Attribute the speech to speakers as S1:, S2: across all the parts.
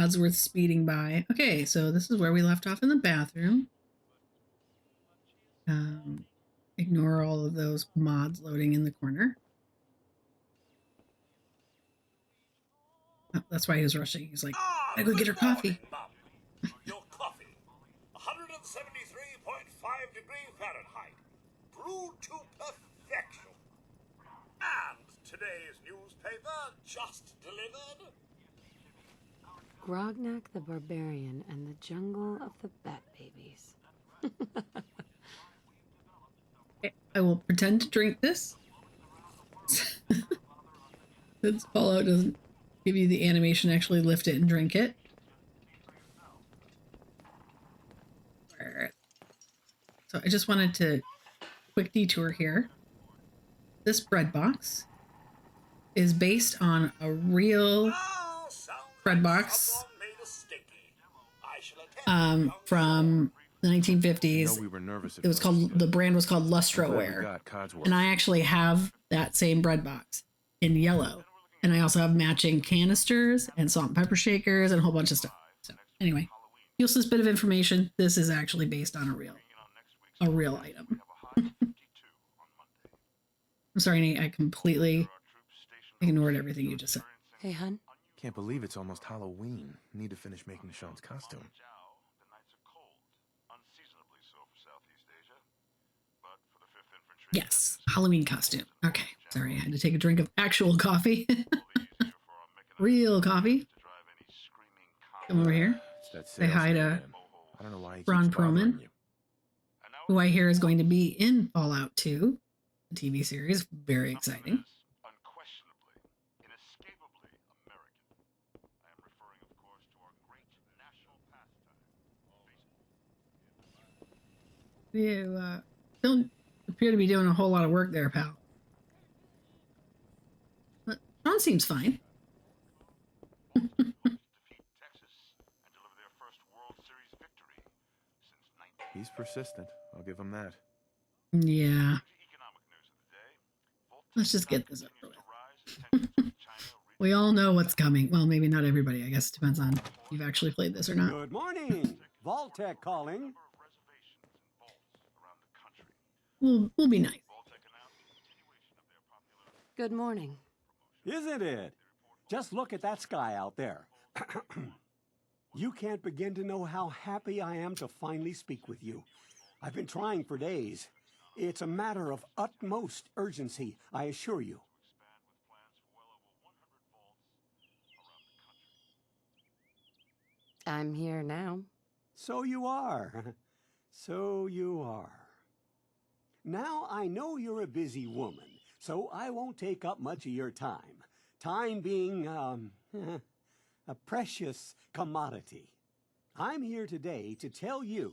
S1: Wadsworth speeding by. Okay, so this is where we left off in the bathroom. Ignore all of those mods loading in the corner. Oh, that's why he was rushing. He's like, I go get her coffee.
S2: Your coffee. 173.5 degrees Fahrenheit. Brewed to perfection. And today's newspaper just delivered.
S3: Grognak the Barbarian and the Jungle of the Bat Babies.
S1: I will pretend to drink this. Since Fallout doesn't give you the animation, actually lift it and drink it. So I just wanted to quick detour here. This bread box is based on a real bread box from the 1950s. It was called, the brand was called Lustroware, and I actually have that same bread box in yellow, and I also have matching canisters and salt and pepper shakers and a whole bunch of stuff. So anyway, useless bit of information. This is actually based on a real item. I'm sorry, Nate, I completely ignored everything you just said.
S3: Hey, hun.
S4: Can't believe it's almost Halloween. Need to finish making Sean's costume.
S1: Yes, Halloween costume. Okay, sorry, I had to take a drink of actual coffee. Real coffee. Come over here. Say hi to Ron Perlman, who I hear is going to be in Fallout 2, the TV series. Very exciting. You don't appear to be doing a whole lot of work there, pal. But Sean seems fine.
S4: He's persistent. I'll give him that.
S1: Yeah. Let's just get this over with. We all know what's coming. Well, maybe not everybody. I guess it depends on if you've actually played this or not.
S5: Good morning. Vault-Tec calling.
S1: We'll be nice.
S3: Good morning.
S5: Isn't it? Just look at that sky out there. You can't begin to know how happy I am to finally speak with you. I've been trying for days. It's a matter of utmost urgency, I assure you.
S3: I'm here now.
S5: So you are. So you are. Now, I know you're a busy woman, so I won't take up much of your time. Time being, a precious commodity. I'm here today to tell you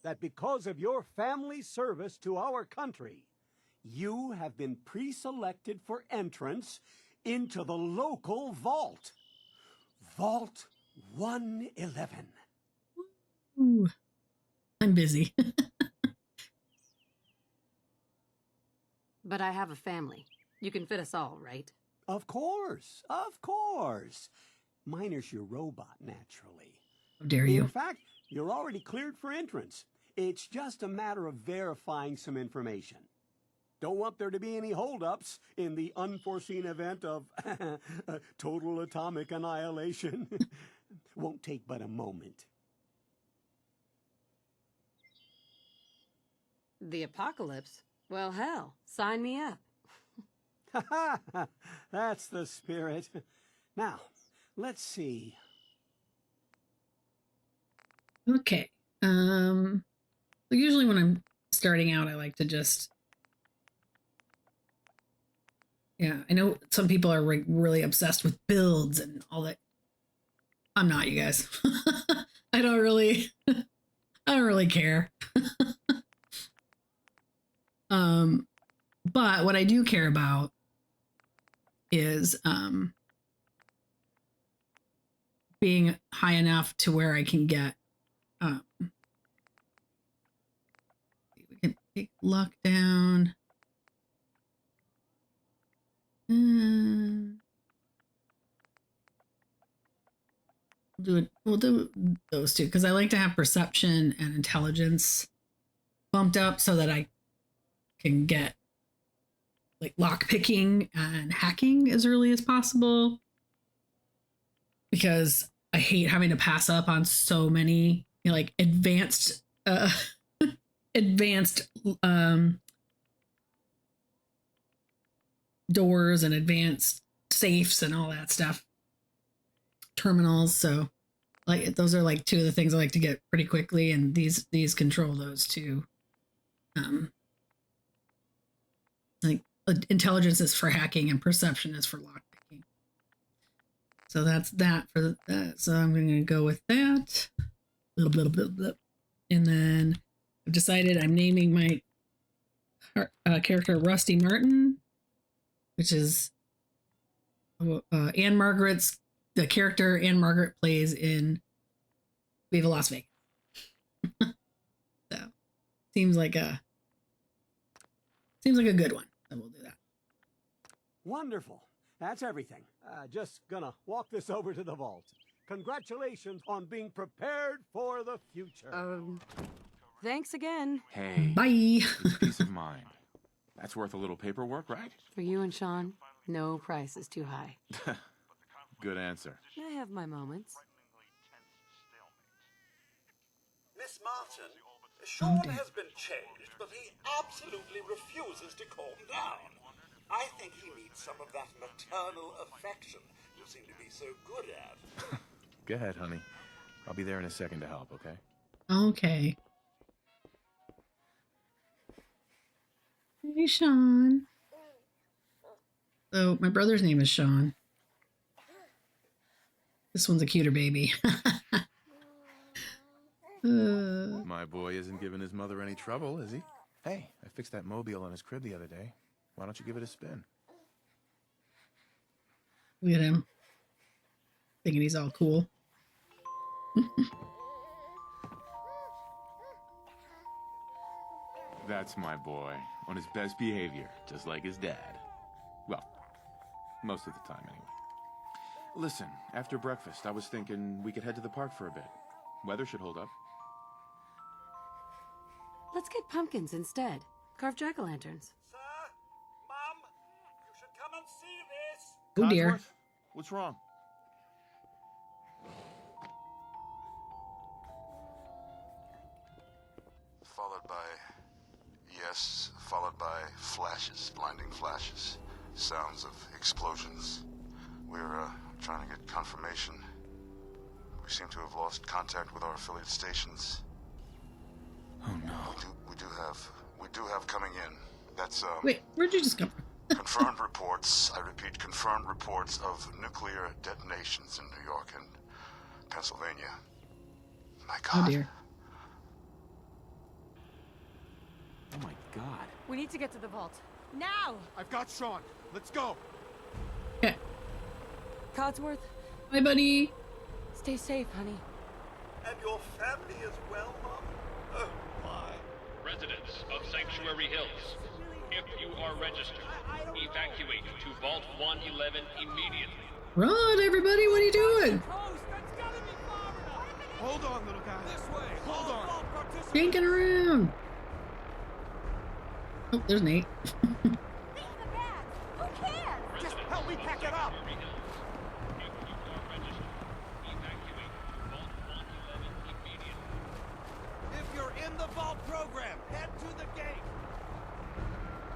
S5: that because of your family service to our country, you have been pre-selected for entrance into the local vault. Vault 111.
S1: Ooh, I'm busy.
S3: But I have a family. You can fit us all, right?
S5: Of course, of course. Minus your robot, naturally.
S1: How dare you?
S5: In fact, you're already cleared for entrance. It's just a matter of verifying some information. Don't want there to be any holdups in the unforeseen event of total atomic annihilation. Won't take but a moment.
S3: The apocalypse? Well, hell, sign me up.
S5: That's the spirit. Now, let's see.
S1: Okay. So usually when I'm starting out, I like to just, yeah, I know some people are really obsessed with builds and all that. I'm not, you guys. I don't really care. But what I do care about is being high enough to where I can get we can take luck down. We'll do those two because I like to have perception and intelligence bumped up so that I can get like lock picking and hacking as early as possible. Because I hate having to pass up on so many, you know, like advanced doors and advanced safes and all that stuff. Terminals. So like those are like two of the things I like to get pretty quickly, and these control those two. Like intelligence is for hacking and perception is for lockpicking. So that's that for that. So I'm going to go with that. And then I've decided I'm naming my character Rusty Martin, which is Anne Margaret's, the character Anne Margaret plays in Viva Las Vegas. So seems like a good one. So we'll do that.
S5: Wonderful. That's everything. Just gonna walk this over to the vault. Congratulations on being prepared for the future.
S3: Thanks again.
S4: Hey,
S1: Bye.
S4: it's peace of mind. That's worth a little paperwork, right?
S3: For you and Sean, no price is too high.
S4: Good answer.
S3: I have my moments.
S2: Miss Martin, Sean has been changed, but he absolutely refuses to calm down. I think he needs some of that maternal affection you seem to be so good at.
S4: Go ahead, honey. I'll be there in a second to help, okay?
S1: Okay. Hey, Sean. So my brother's name is Sean. This one's a cuter baby.
S4: My boy isn't giving his mother any trouble, is he? Hey, I fixed that mobile on his crib the other day. Why don't you give it a spin?
S1: Look at him. Thinking he's all cool.
S4: That's my boy, on his best behavior, just like his dad. Well, most of the time, anyway. Listen, after breakfast, I was thinking we could head to the park for a bit. Weather should hold up.
S3: Let's get pumpkins instead. Carve jack-o'-lanterns.
S2: Sir, Mum, you should come and see this.
S1: Oh dear.
S4: Codsworth, what's wrong?
S6: Followed by flashes, blinding flashes, sounds of explosions. We're trying to get confirmation. We seem to have lost contact with our affiliate stations.
S4: Oh no.
S6: We do have coming in. That's
S1: Wait, where'd you just come from?
S6: confirmed reports. I repeat, confirmed reports of nuclear detonations in New York and Pennsylvania. My God.
S1: Oh dear.
S4: Oh my God.
S3: We need to get to the vault. Now!
S7: I've got Sean. Let's go.
S1: Okay.
S3: Codsworth,
S1: Bye, buddy.
S3: stay safe, honey.
S2: And your family as well, Mum? Oh, my.
S8: Residents of Sanctuary Hills, if you are registered, evacuate to Vault 111 immediately.
S1: Run, everybody. What are you doing?
S7: Hold on, little guy. This way. Hold on.
S1: Yanking around. Oh, there's Nate.
S7: Just help me pack it up. If you're in the vault program, head to the gate.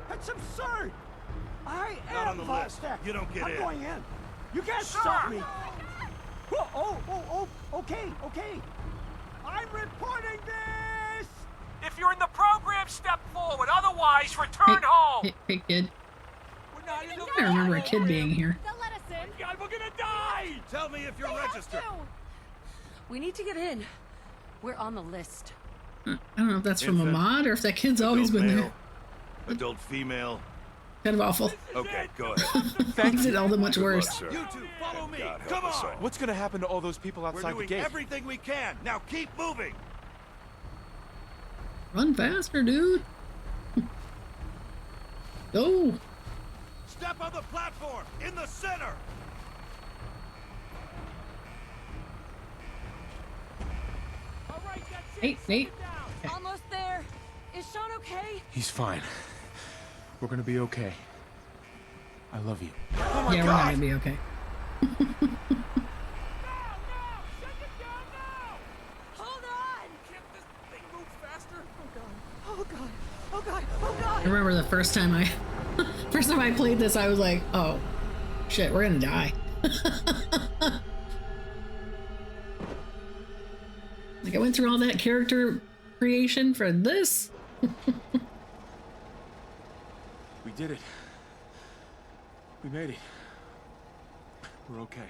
S5: That's absurd! I
S7: Not
S5: am
S7: on the
S5: Vault
S7: list.
S5: Tech.
S7: You don't get
S5: I'm
S7: in.
S5: going in. You can't stop me. Okay. I'm reporting this!
S9: If you're in the program, step forward. Otherwise, return home.
S1: Hey, kid.
S9: We're not in the
S1: I remember a kid being here.
S9: They'll let us in. God, we're gonna die.
S7: Tell me if you're registered.
S3: We need to get in. We're on the list.
S1: I don't know if that's from a
S7: Infant.
S1: mod or if that kid's always been there.
S7: Adult female.
S1: Kind of awful.
S7: Okay, go ahead.
S1: Makes it all the much worse.
S7: You two, follow me.
S6: God help
S7: Come
S6: us
S7: on.
S6: all.
S4: What's gonna happen to all those people
S7: We're
S4: outside the
S7: doing
S4: gate?
S7: everything we can. Now keep moving.
S1: Run faster, dude. Go.
S7: Step on the platform in the center.
S1: Wait, wait.
S3: Almost there. Is Sean okay?
S4: He's fine. We're gonna be okay. I love you.
S1: Yeah, we're not gonna be okay.
S3: Hold on! Can't this thing move faster? Oh god. Oh god. Oh god.
S1: I remember the first time I played this, I was like, oh shit, we're gonna die. Like I went through all that character creation for this.
S4: We did it. We made it. We're okay.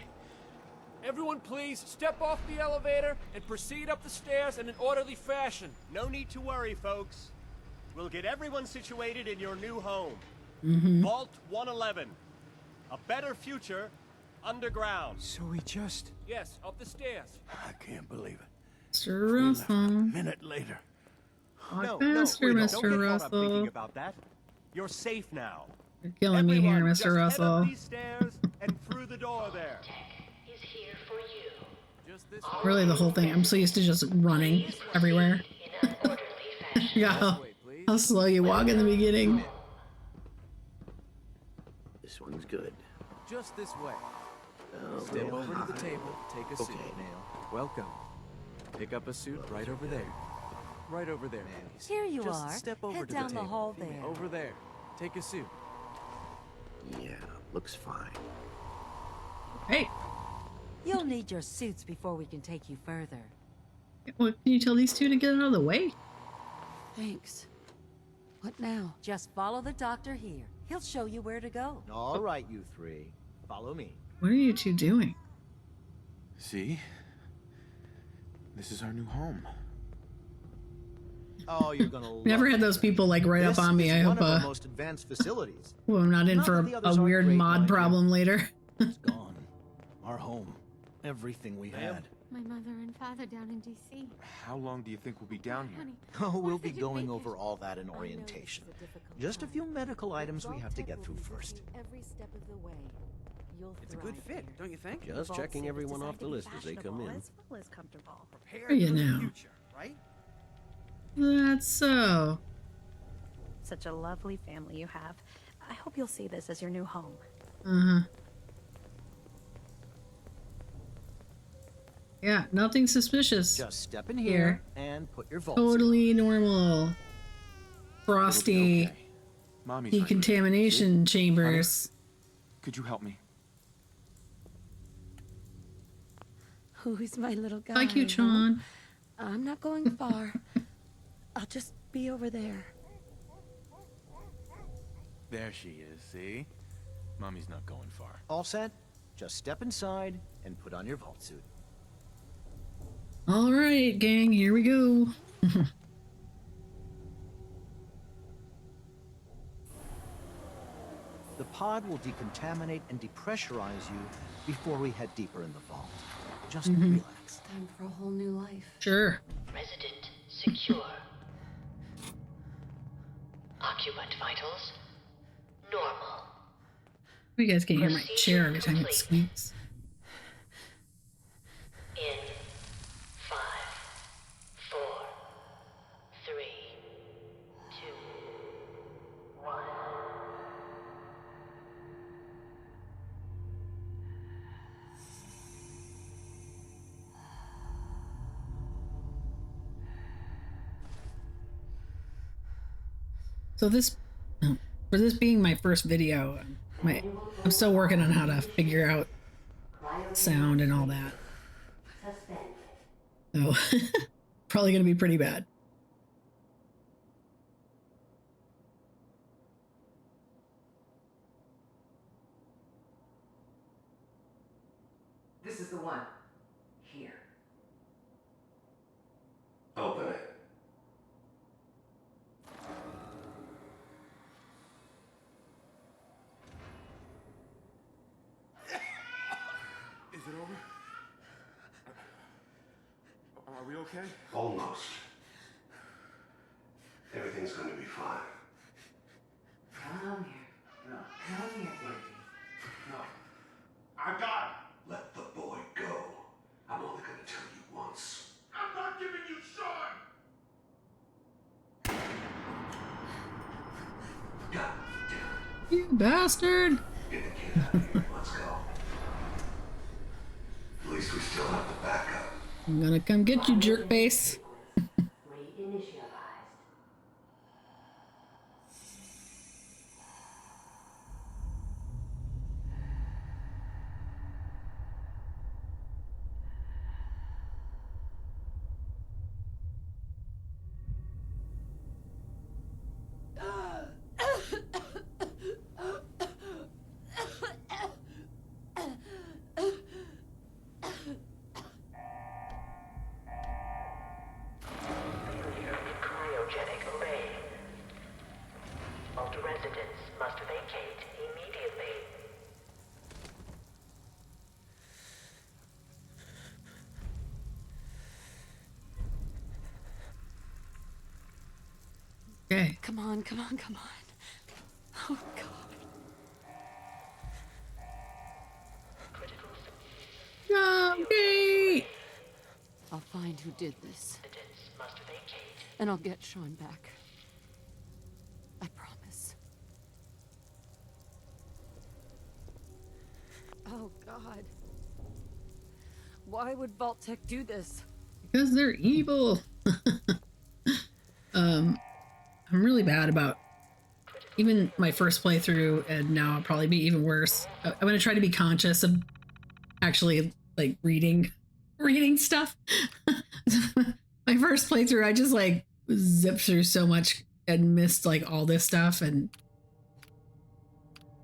S9: Everyone please, step off the elevator and proceed up the stairs in an orderly fashion.
S7: No need to worry, folks. We'll get everyone situated in your new home. Vault 111. A better future underground.
S2: So we just...
S9: Yes, up the stairs.
S2: I can't believe it.
S1: Mr. Russell.
S2: A minute later.
S1: Walk
S7: No,
S1: faster,
S7: wait,
S1: Mr.
S7: don't get caught up thinking
S1: Russell.
S7: about that. You're safe now.
S1: You're killing me here,
S7: Everyone,
S1: Mr.
S7: just head
S1: Russell.
S7: up these stairs and through the door there.
S8: Is here for you.
S7: Just this
S1: Really, the whole thing. I'm so used to just running everywhere.
S8: In an orderly fashion.
S1: Yeah, how slow you walk in the beginning.
S10: This one's good.
S7: Just this way.
S10: Step
S7: Step over to the table. Take a seat,
S10: Okay.
S7: Neil. Welcome. Pick up a suit right over there. Right over there.
S3: Here you
S7: Just
S3: are.
S7: step over
S3: Head
S7: to
S3: down
S7: the
S3: the
S7: table.
S3: hall there.
S7: Over there. Take a suit.
S10: Yeah, looks fine.
S1: Hey,
S3: You'll need your suits before we can take you further.
S1: what can you tell these two to get out of the way?
S3: Thanks. What now? Just follow the doctor here. He'll show you where to go.
S11: All right, you three. Follow me.
S1: What are you two doing?
S4: See? This is our new home.
S11: Oh, you're gonna love
S1: Never
S11: it.
S1: had those people like right
S11: This
S1: up on me.
S11: is
S1: I
S11: one
S1: hope
S11: of our most advanced facilities.
S1: well, I'm not in
S11: Not
S1: for
S11: that the others
S1: a
S11: aren't
S1: weird
S11: great,
S1: mod
S11: mind you.
S1: problem later.
S2: It's gone. Our home. Everything we had.
S12: My mother and father down in D.C.
S4: How long do you think we'll be down here?
S12: Honey,
S11: Oh, we'll
S12: why
S11: be
S12: did you
S11: going
S12: make
S11: over
S12: it?
S11: all that in
S3: I know
S11: orientation.
S3: this is a difficult
S11: Just a
S3: time,
S11: few medical
S3: but
S11: items we
S3: Vault
S11: have to
S3: Tech
S11: get
S3: will
S11: through
S3: be with
S11: first.
S3: you every step of the way. You'll
S7: It's a
S3: thrive
S7: good fit,
S3: here.
S7: don't you think?
S11: Just
S3: Vault
S11: checking
S3: Civic
S11: everyone off
S3: designed
S11: the
S3: to be
S11: list as they come
S3: fashionable
S11: in.
S3: as well as comfortable.
S7: Prepare
S1: Are you
S7: for the
S1: now?
S7: future, right?
S1: That's so.
S12: such a lovely family you have. I hope you'll see this as your new home.
S1: Uh-huh. Yeah, nothing suspicious.
S11: Just step in here and put your vault.
S1: Totally normal. Frosty
S4: Okay. Mommy's right here.
S1: decontamination chambers.
S4: Could you help me?
S3: Who's my little guy?
S1: Hi, cute
S3: huh?
S1: Sean.
S3: I'm not going far. I'll just be over there.
S4: There she is, see? Mommy's not going far.
S11: All set? Just step inside and put on your vault suit.
S1: All right, gang, here we go.
S11: The pod will decontaminate and depressurize you before we head deeper in the vault. Just relax.
S3: Time for a whole new life.
S1: Sure.
S8: Resident secure. Occupant vitals normal.
S1: You guys can hear my chair every time it squeaks.
S8: In 5, 4, 3, 2, 1.
S1: So this, for this being my first video, I'm still working on how to figure out sound and all that. So probably gonna be pretty bad.
S13: This is the one. Here.
S6: Open it.
S4: Is it over? Are we okay?
S6: Almost. Everything's going to be fine.
S13: Come here.
S6: No.
S13: Come here, baby.
S6: No. I got it. Let the boy go. I'm only going to tell you once.
S9: I'm not giving you Sean!
S1: You bastard!
S6: Let's go. At least we still have the backup.
S1: I'm gonna come get you, jerk face.
S13: Reinitialized.
S14: Cryogenic array. Alt residents must vacate immediately.
S1: Okay.
S3: Come on, come on, come on. Oh, God.
S1: Okay.
S3: I'll find who did this. And I'll get Sean back. I promise. Oh, God. Why would Vault-Tec do this?
S1: Because they're evil. I'm really bad about even my first playthrough, and now I'll probably be even worse. I'm going to try to be conscious of actually like reading stuff. My first playthrough, I just like zipped through so much and missed like all this stuff, and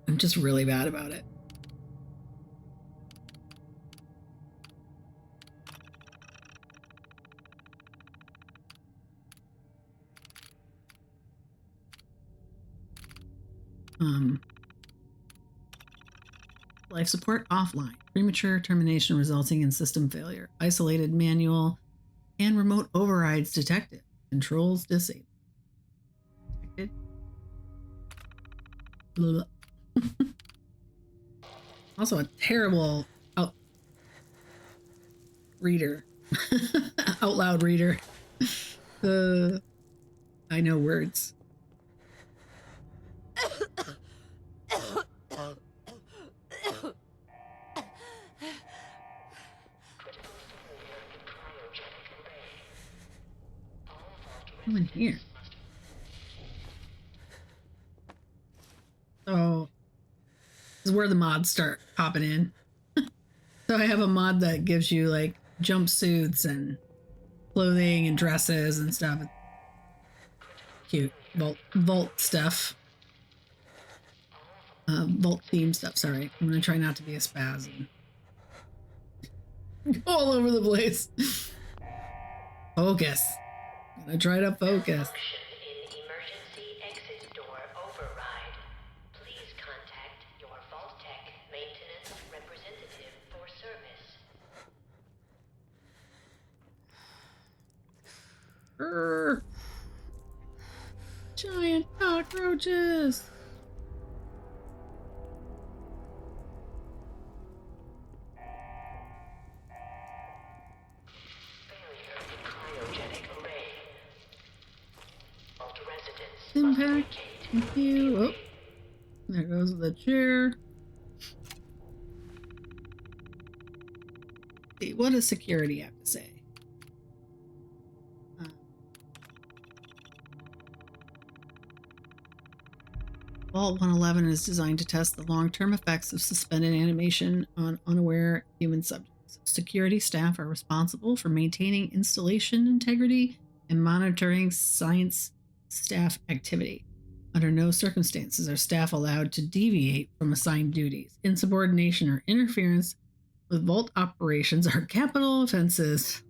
S1: I'm just really bad about it. Life support offline. Premature termination resulting in system failure. Isolated manual and remote overrides detected. Controls disabled. Detected. Also a terrible reader. Out loud reader. I know words. In here. So this is where the mods start popping in. So I have a mod that gives you like jumpsuits and clothing and dresses and stuff. Cute Vault stuff. Vault theme stuff. Sorry, I'm gonna try not to be a spaz and go all over the place. Focus. I try to focus.
S14: Emergency exit door override. Please contact your Vault-Tec maintenance representative for service.
S1: Giant cockroaches. Impact. Thank you. Oh, there goes the chair. See, what does security have to say? Vault 111 is designed to test the long-term effects of suspended animation on unaware human subjects. Security staff are responsible for maintaining installation integrity and monitoring science staff activity. Under no circumstances are staff allowed to deviate from assigned duties. Insubordination or interference with Vault operations are capital offenses.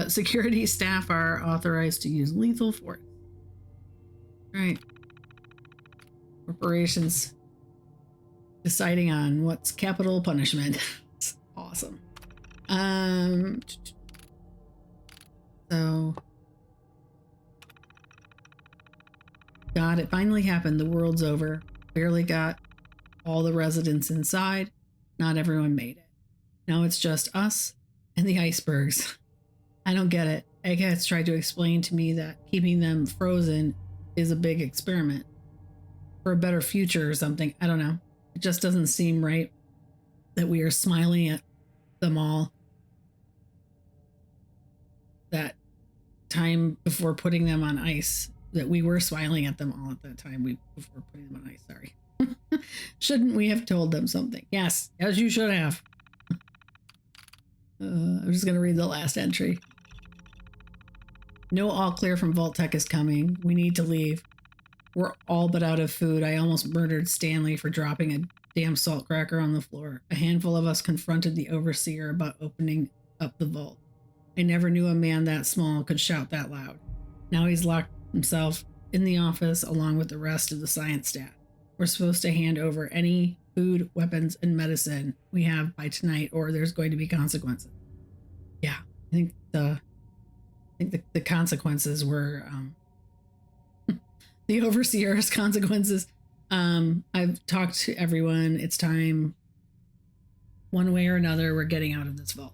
S1: Security staff are authorized to use lethal force. Right. Corporations deciding on what's capital punishment. It's awesome. So God, it finally happened. The world's over. Barely got all the residents inside. Not everyone made it. Now it's just us and the icebergs. I don't get it. Eggheads tried to explain to me that keeping them frozen is a big experiment. for a better future or something. I don't know. It just doesn't seem right that we are smiling at them all that time before putting them on ice, that we were smiling at them all at that time before putting them on ice. Sorry. Shouldn't we have told them something? Yes, as you should have. I'm just going to read the last entry. No all clear from Vault-Tec is coming. We need to leave. We're all but out of food. I almost murdered Stanley for dropping a damn salt cracker on the floor. A handful of us confronted the overseer about opening up the vault. I never knew a man that small could shout that loud. Now he's locked himself in the office along with the rest of the science staff. We're supposed to hand over any food, weapons, and medicine we have by tonight, or there's going to be consequences. Yeah, I think the consequences were the overseer's consequences. I've talked to everyone. It's time. One way or another, we're getting out of this vault.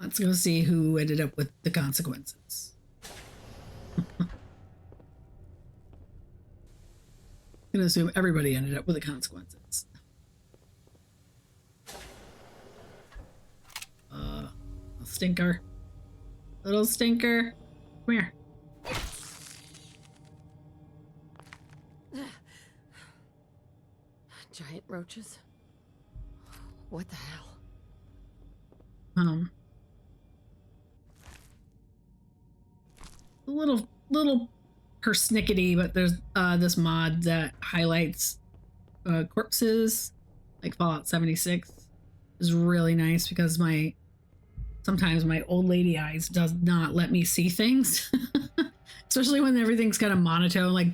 S1: Let's go see who ended up with the consequences. I'm gonna assume everybody ended up with the consequences. Stinker. Little stinker. Come here.
S3: Giant roaches? What the hell?
S1: A little persnickety, but there's this mod that highlights corpses, like Fallout 76, is really nice because sometimes my old lady eyes does not let me see things, especially when everything's kind of monotone, like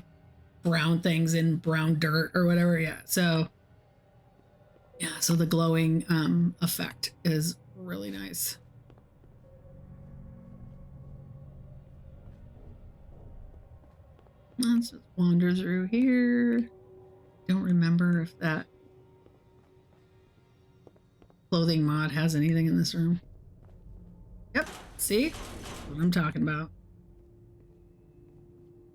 S1: brown things in brown dirt or whatever. Yeah, so the glowing effect is really nice. Let's just wander through here. Don't remember if that clothing mod has anything in this room. Yep, see? That's what I'm talking about.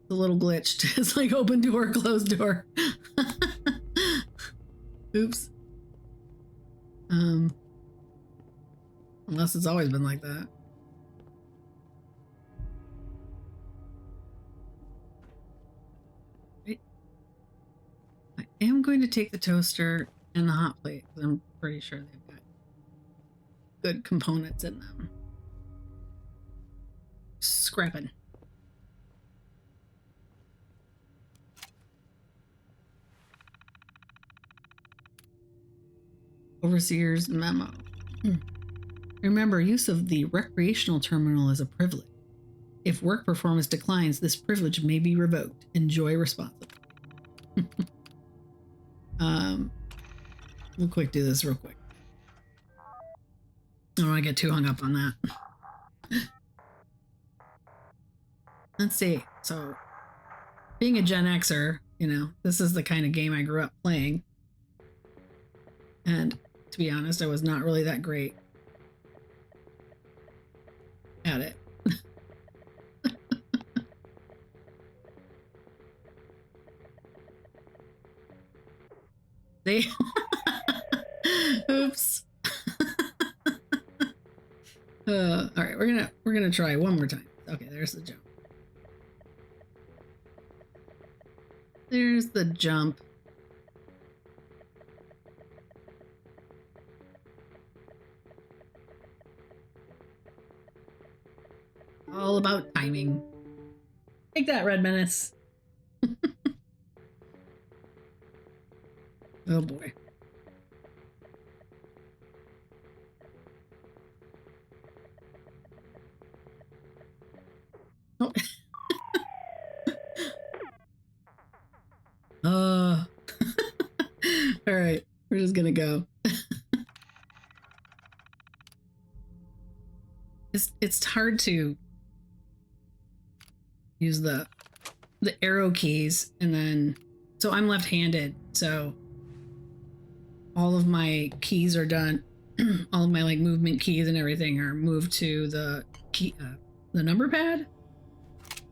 S1: It's a little glitched. It's like open door, closed door. Oops. Unless it's always been like that. I am going to take the toaster and the hot plate because I'm pretty sure they've got good components in them. Scrapping. Overseer's memo. Remember, use of the recreational terminal is a privilege. If work performance declines, this privilege may be revoked. Enjoy responsibly. We'll do this real quick. I don't want to get too hung up on that. Let's see. So, being a Gen Xer, this is the kind of game I grew up playing. And to be honest, I was not really that great at it. See? Oops. All right, we're gonna try one more time. Okay, there's the jump. There's the jump. All about timing. Take that, Red Menace. Oh boy. Oh. All right, we're just gonna go. It's hard to use the arrow keys, and then so I'm left-handed, so all of my keys are done. All of my like movement keys and everything are moved to the key, the number pad,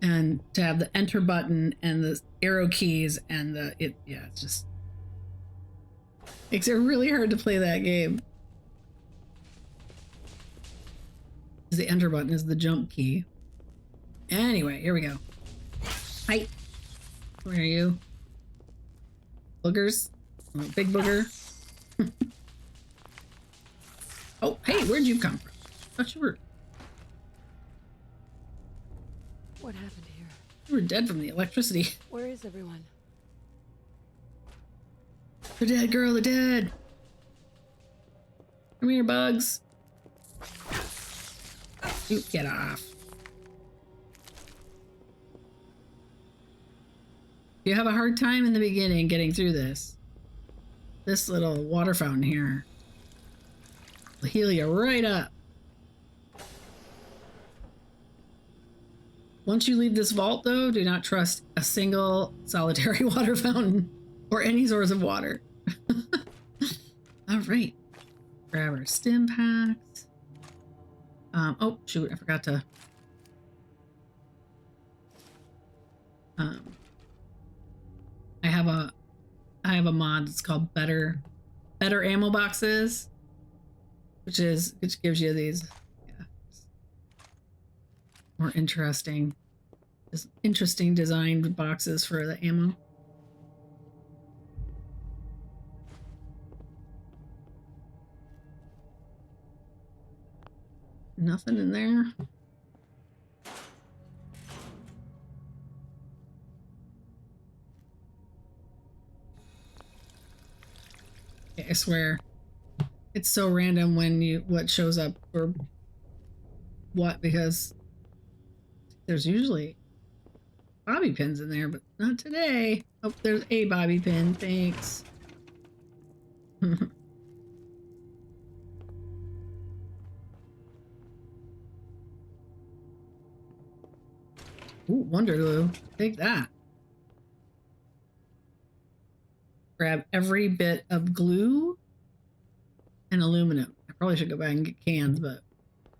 S1: And to have the enter button and the arrow keys and it's just makes it really hard to play that game. The enter button is the jump key. Anyway, here we go. Hi. Where are you? Boogers? Oh, big booger. Oh, hey, where'd you come from? Thought you were...
S3: What happened here?
S1: You were dead from the electricity.
S3: Where is everyone?
S1: They're dead, girl, they're dead. Come here, bugs. Oop, get off. You have a hard time in the beginning getting through this. This little water fountain here will heal you right up. Once you leave this vault, though, do not trust a single solitary water fountain or any source of water. All right. Grab our stim packs. Oh, shoot, I forgot to... I have a mod that's called Better Ammo Boxes, which gives you these more interesting designed boxes for the ammo. Nothing in there. I swear, it's so random what shows up or what, because there's usually bobby pins in there, but not today. Oh, there's a bobby pin. Thanks. Ooh, Wonder Glue. Take that. Grab every bit of glue and aluminum. I probably should go back and get cans, but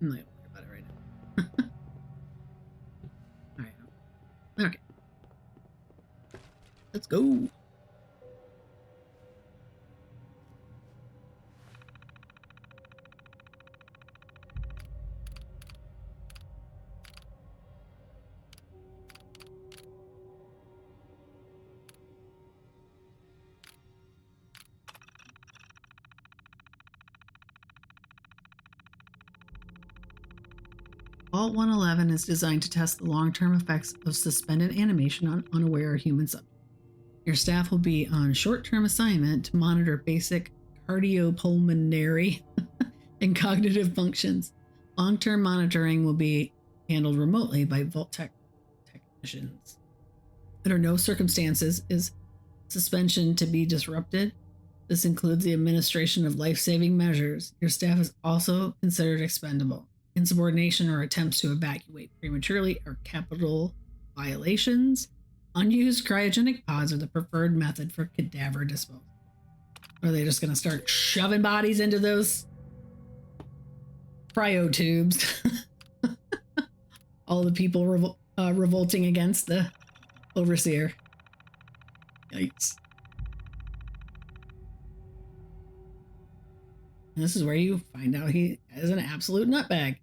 S1: I'm not gonna worry about it right now. All right. Okay. Let's go. Vault 111 is designed to test the long-term effects of suspended animation on unaware human subjects. Your staff will be on short-term assignment to monitor basic cardiopulmonary and cognitive functions. Long-term monitoring will be handled remotely by Vault-Tec technicians. Under no circumstances is suspension to be disrupted. This includes the administration of life-saving measures. Your staff is also considered expendable. Insubordination or attempts to evacuate prematurely are capital violations. Unused cryogenic pods are the preferred method for cadaver disposal. Are they just going to start shoving bodies into those cryo tubes? All the people revolting against the overseer. Yikes. And this is where you find out he is an absolute nutbag.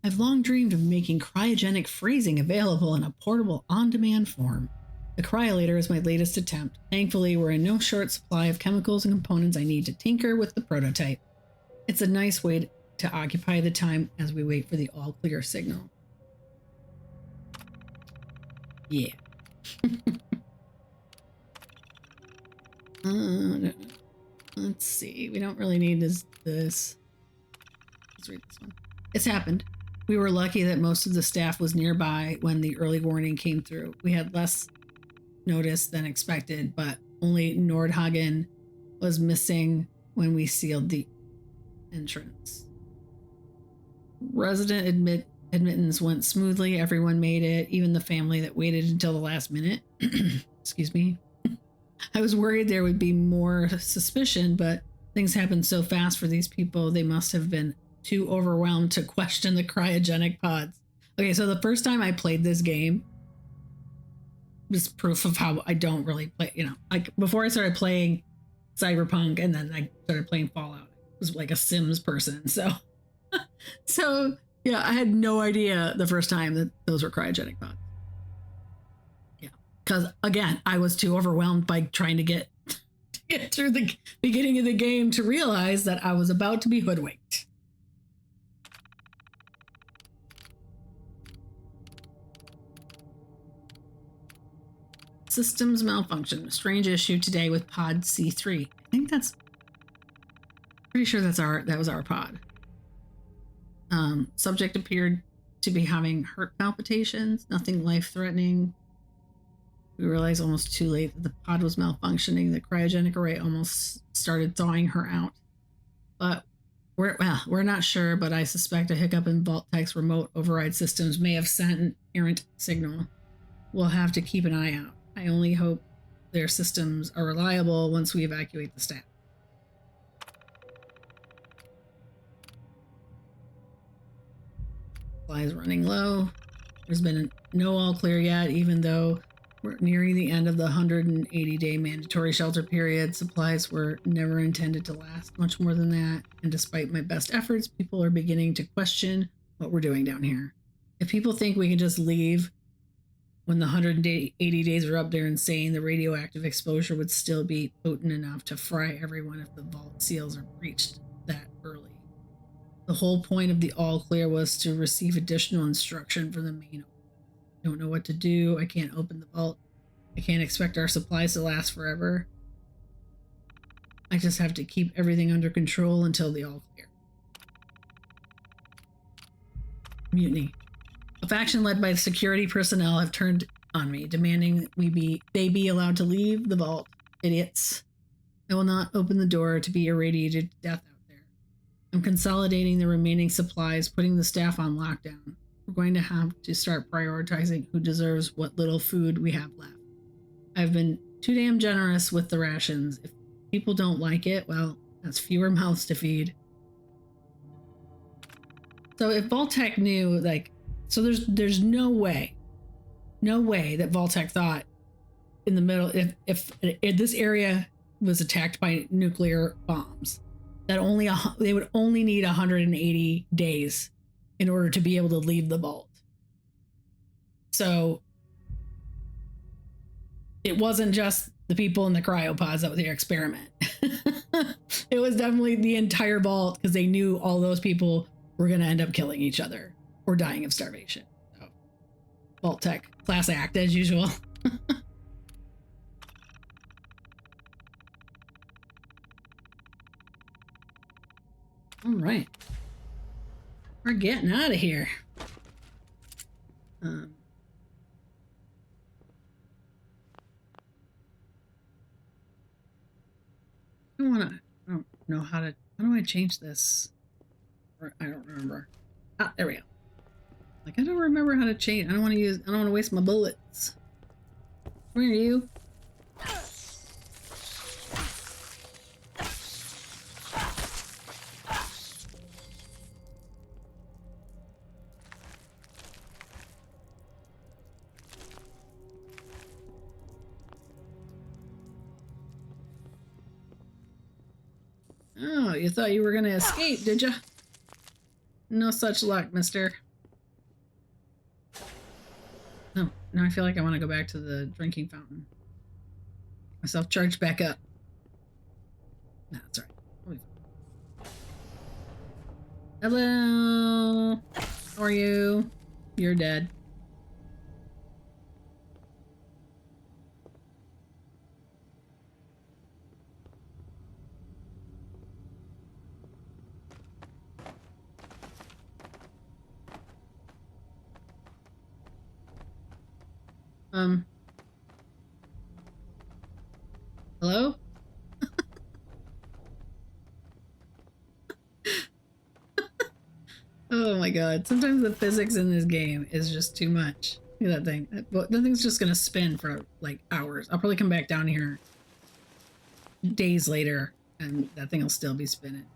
S1: I've long dreamed of making cryogenic freezing available in a portable on-demand form. The cryolator is my latest attempt. Thankfully, we're in no short supply of chemicals and components I need to tinker with the prototype. It's a nice way to occupy the time as we wait for the all-clear signal. Yeah. Let's see. We don't really need this. Let's read this one. It's happened. We were lucky that most of the staff was nearby when the early warning came through. We had less notice than expected, but only Nordhagen was missing when we sealed the entrance. Resident admittance went smoothly. Everyone made it, even the family that waited until the last minute. Excuse me. I was worried there would be more suspicion, but things happened so fast for these people, they must have been too overwhelmed to question the cryogenic pods. Okay, so the first time I played this game, just proof of how I don't really play, you know, like before I started playing Cyberpunk and then I started playing Fallout, I was like a Sims person. So, yeah, I had no idea the first time that those were cryogenic pods. Yeah. Cause again, I was too overwhelmed by trying to get through the beginning of the game to realize that I was about to be hoodwinked. Systems malfunction. Strange issue today with pod C3. I think that's pretty sure that was our pod. Subject appeared to be having heart palpitations, nothing life-threatening. We realized almost too late that the pod was malfunctioning. The cryogenic array almost started thawing her out. But we're not sure, but I suspect a hiccup in Vault-Tech's remote override systems may have sent an errant signal. We'll have to keep an eye out. I only hope their systems are reliable once we evacuate the staff. Supply is running low. There's been no all clear yet, even though we're nearing the end of the 180-day mandatory shelter period. Supplies were never intended to last much more than that. And despite my best efforts, people are beginning to question what we're doing down here. If people think we can just leave when the 180 days are up, they're insane. The radioactive exposure would still be potent enough to fry everyone if the vault seals are breached that early. The whole point of the all clear was to receive additional instruction from the main. I don't know what to do. I can't open the vault. I can't expect our supplies to last forever. I just have to keep everything under control until the all clear. Mutiny. A faction led by security personnel have turned on me, demanding they be allowed to leave the vault. Idiots. I will not open the door to be irradiated to death out there. I'm consolidating the remaining supplies, putting the staff on lockdown. We're going to have to start prioritizing who deserves what little food we have left. I've been too damn generous with the rations. If people don't like it, well, that's fewer mouths to feed. So if Vault-Tech knew, like, so there's no way that Vault-Tech thought in the middle, if this area was attacked by nuclear bombs, that they would only need 180 days in order to be able to leave the vault. So it wasn't just the people in the cryopods that were the experiment. It was definitely the entire vault, because they knew all those people were going to end up killing each other or dying of starvation. So, Vault-Tech, class act as usual. All right. We're getting out of here. I don't know how do I change this? I don't remember. Ah, there we go. Like, I don't remember how to change. I don't want to waste my bullets. Where are you? Oh, you thought you were gonna escape, did you? No such luck, mister. No, now I feel like I want to go back to the drinking fountain. Myself charged back up. No, that's right. Hello. How are you? You're dead. Hello? Oh my god. Sometimes the physics in this game is just too much. Look at that thing. That thing's just gonna spin for like hours. I'll probably come back down here days later and that thing will still be spinning.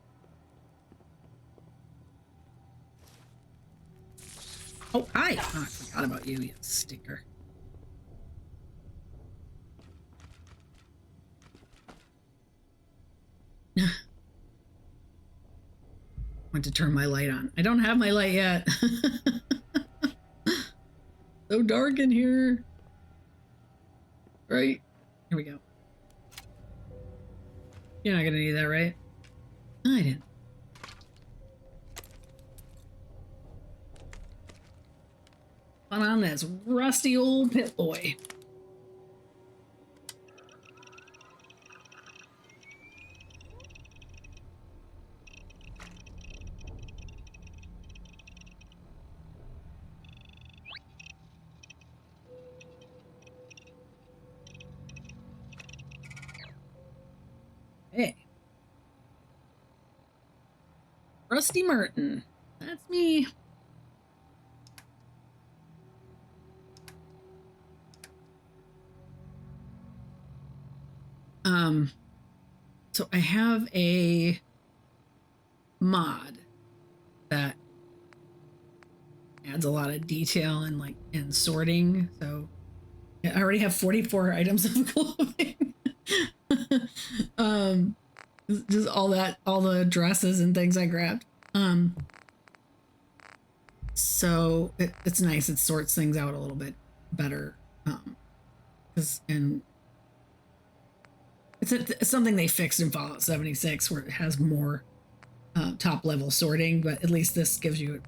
S1: Oh, hi! Oh, I forgot about you, you stinker. want to turn my light on. I don't have my light yet. So dark in here. Right. Here we go. You're not gonna need that, right? I didn't. Put on this rusty old Pit Boy. Hey. Rusty Merton. That's me. So I have a mod that adds a lot of detail and sorting. So I already have 44 items of clothing. Just all the dresses and things I grabbed. So it's nice. It sorts things out a little bit better. And it's something they fixed in Fallout 76 where it has more top level sorting, but at least this gives you,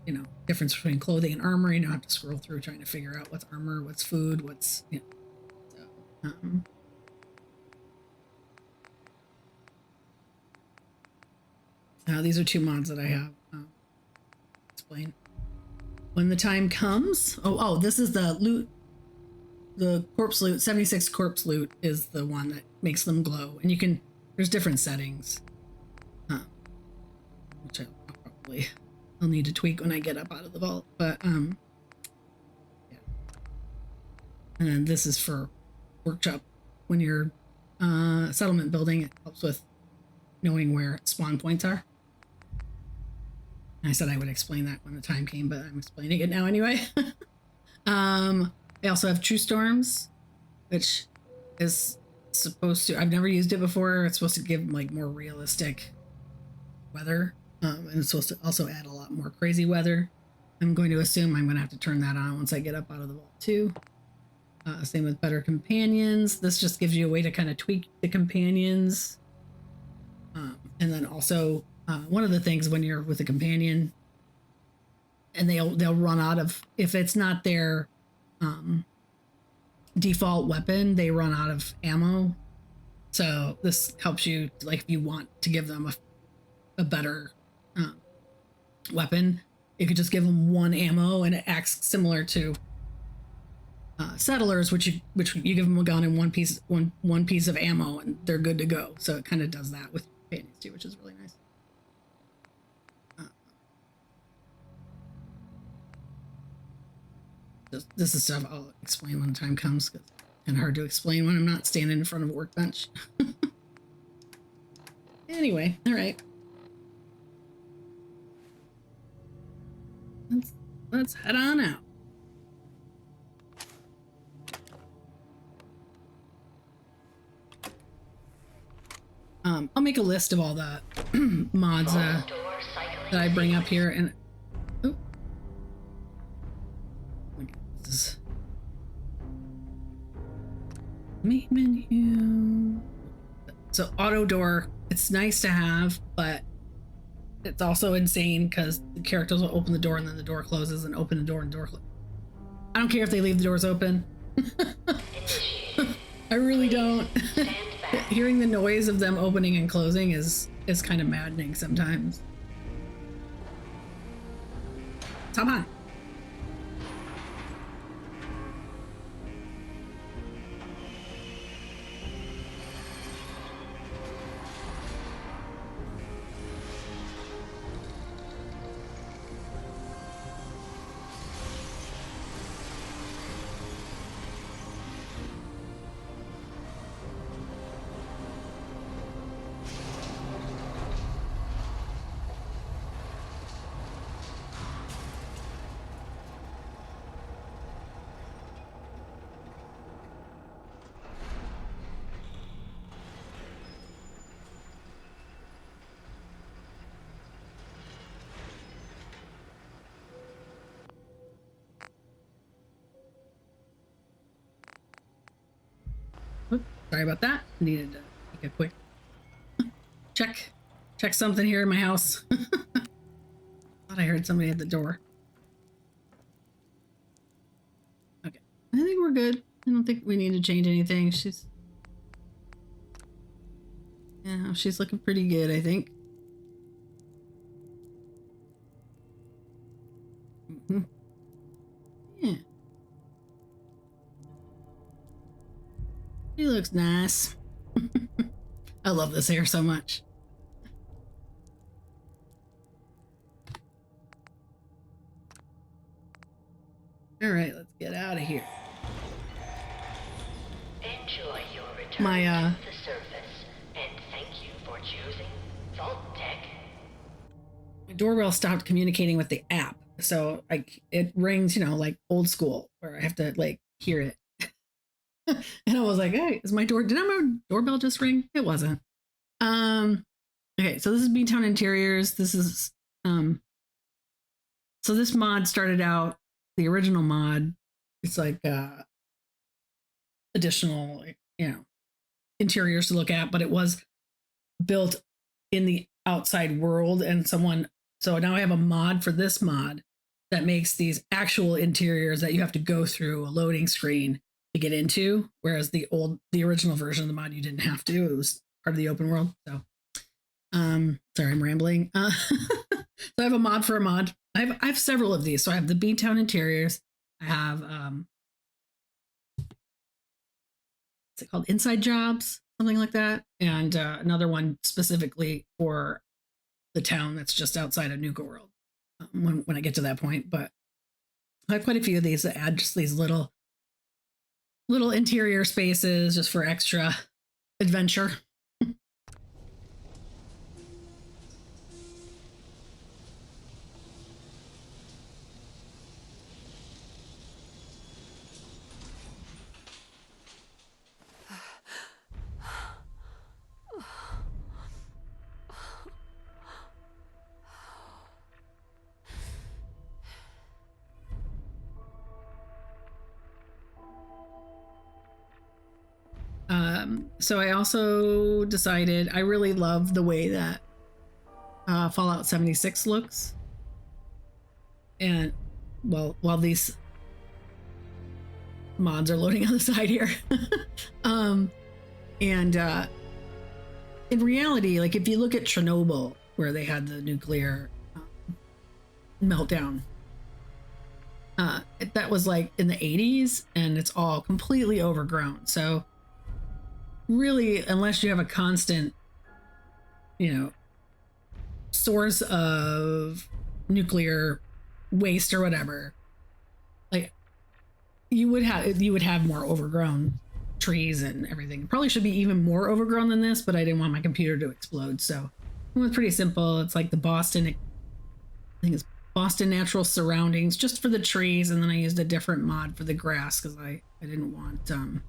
S1: difference between clothing and armor. You don't have to scroll through trying to figure out what's armor, what's food, what's, so, these are two mods that I have. Explain. When the time comes. Oh, this is the loot. The corpse loot, 76 corpse loot is the one that makes them glow. And there's different settings. Which I'll need to tweak when I get up out of the vault. But, yeah. And then this is for workshop. When you're settlement building, it helps with knowing where spawn points are. I said I would explain that when the time came, but I'm explaining it now anyway. I also have True Storms, which is supposed to, I've never used it before. It's supposed to give more realistic weather. And it's supposed to also add a lot more crazy weather. I'm going to assume I'm going to have to turn that on once I get up out of the vault too. Same with Better Companions. This just gives you a way to kind of tweak the companions. And then also, one of the things when you're with a companion and they'll run out of, if it's not their default weapon, they run out of ammo. So this helps you, if you want to give them a better weapon, you could just give them one ammo, and it acts similar to settlers, which you give them a gun and one piece of ammo, and they're good to go. So it kind of does that with companions too, which is really nice. This is stuff I'll explain when the time comes, because it's kind of hard to explain when I'm not standing in front of a workbench. Anyway, all right. Let's head on out. I'll make a list of all the mods that I bring up here, and main menu. So auto door, it's nice to have, but it's also insane because the characters will open the door and then the door closes, and open the door and door closes. I don't care if they leave the doors open. I really don't. Hearing the noise of them opening and closing is kind of maddening sometimes. Come on. Sorry about that. Needed to make a quick check something here in my house. Thought I heard somebody at the door. Okay, I think we're good. I don't think we need to change anything. She's looking pretty good, I think. Yeah. She looks nice. I love this hair so much. All right, let's get out of here.
S14: Enjoy your return
S1: My
S14: to the surface, and thank you for choosing Vault-Tec.
S1: My doorbell stopped communicating with the app, so it rings, like old school, where I have to like hear it. And I was like, "Hey, did my doorbell just ring?" It wasn't. Okay, so this is B-Town Interiors. This is so this mod started out, the original mod. It's like additional, interiors to look at, but it was built in the outside world, and so now I have a mod for this mod that makes these actual interiors that you have to go through a loading screen to get into, whereas the original version of the mod you didn't have to. It was part of the open world. So sorry, I'm rambling. So I have a mod for a mod. I have several of these. So I have the B-Town Interiors. I have what's it called? Inside Jobs, something like that, and another one specifically for the town that's just outside of Nuka World. When I get to that point, but I have quite a few of these that add just these little interior spaces just for extra adventure. So I also decided I really love the way that Fallout 76 looks. And while these mods are loading on the side here, in reality, like if you look at Chernobyl, where they had the nuclear meltdown, that was like in the 80s, and it's all completely overgrown. So really, unless you have a constant, source of nuclear waste or whatever, like you would have more overgrown trees and everything. Probably should be even more overgrown than this, but I didn't want my computer to explode. So it was pretty simple. It's like the Boston, I think it's Boston Natural Surroundings, just for the trees, and then I used a different mod for the grass because I didn't want it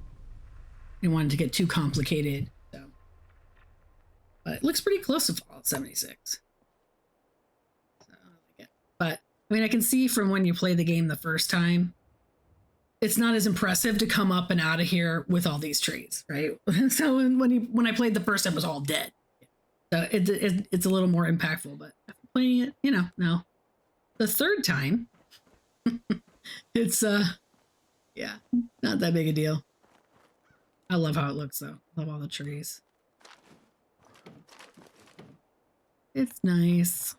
S1: to get too complicated. So, but it looks pretty close to Fallout 76. So, but I mean, I can see from when you play the game the first time, it's not as impressive to come up and out of here with all these trees, right? So when I played the first time, it was all dead. So it's a little more impactful. But after playing it, now the third time, it's not that big a deal. I love how it looks, though. Love all the trees. It's nice.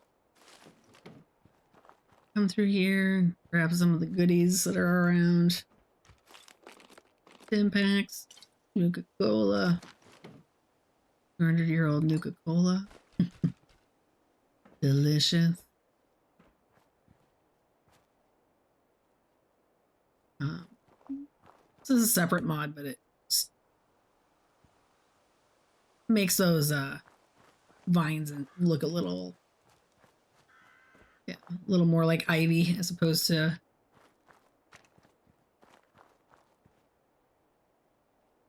S1: Come through here and grab some of the goodies that are around. Timpaks, Nuka-Cola. 200-year-old Nuka-Cola. Delicious. This is a separate mod, but it makes those vines and look a little more like ivy as opposed to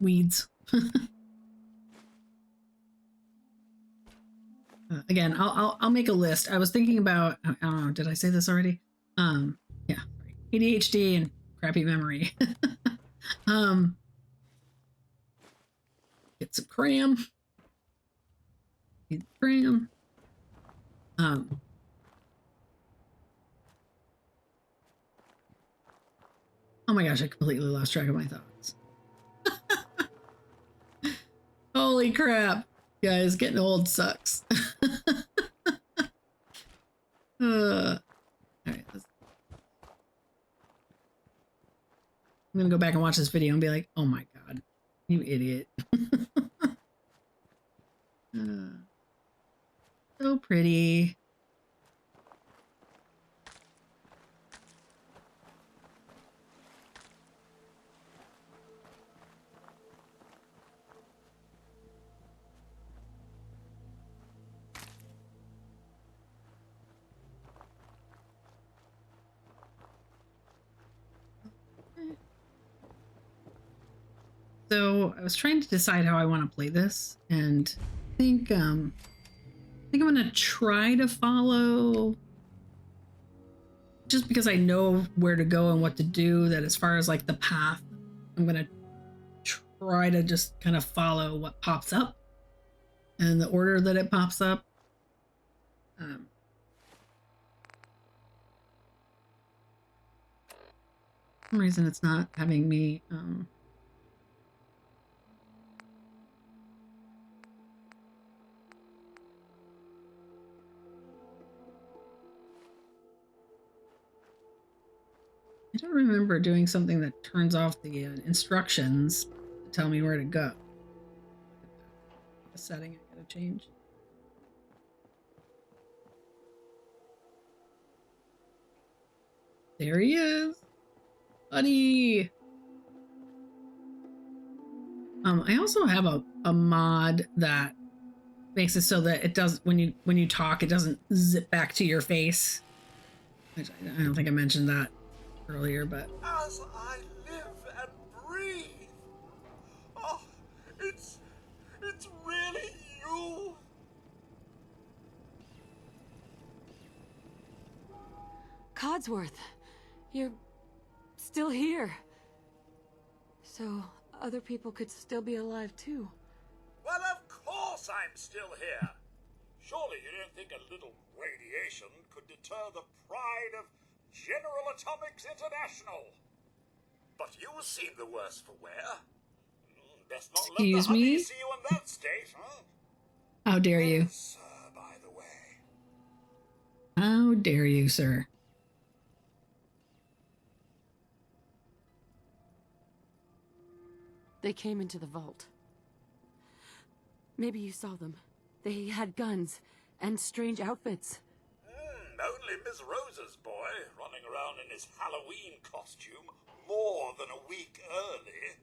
S1: weeds. Again, I'll make a list. I was thinking about, I don't know, did I say this already? Yeah, sorry. ADHD and crappy memory. Get some cram. Need cram. Oh my gosh, I completely lost track of my thoughts. Holy crap. Guys, getting old sucks. All right, I'm gonna go back and watch this video and be like, oh my god, you idiot. So pretty. So I was trying to decide how I want to play this, and I think I'm gonna try to follow, just because I know where to go and what to do, that as far as like the path, I'm gonna try to just kind of follow what pops up and the order that it pops up. For some reason it's not having me I don't remember doing something that turns off the instructions to tell me where to go. A setting I gotta change. There he is, buddy. I also have a mod that makes it so that it does, when you talk, it doesn't zip back to your face. Which I don't think I mentioned that earlier, but
S2: as I live and breathe. Oh, it's really you.
S3: Codsworth, you're still here. So other people could still be alive too.
S2: Well, of course I'm still here. Surely you don't think a little radiation could deter the pride of General Atomics International? But you seem the worse for wear. Best not let the honey see you in that state, huh?
S1: How dare you?
S2: Yes, sir, by the way.
S1: How dare you, sir?
S3: They came into the vault. Maybe you saw them. They had guns and strange outfits.
S2: Only Miss Rosa's boy, running around in his Halloween costume more than a week early.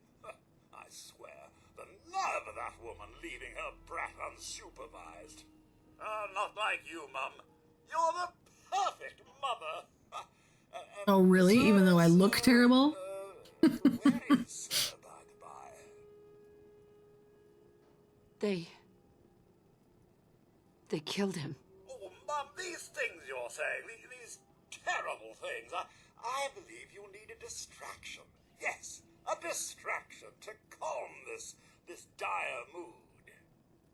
S2: I swear, the nerve of that woman leaving her brat unsupervised. Not like you, Mum. You're the perfect mother.
S1: Oh, really? Even though I look terrible?
S2: Where is Sir, by the by?
S3: They killed him.
S2: Oh, Mum, these things you're saying, these terrible things, I believe you need a distraction. Yes, a distraction to calm this dire mood.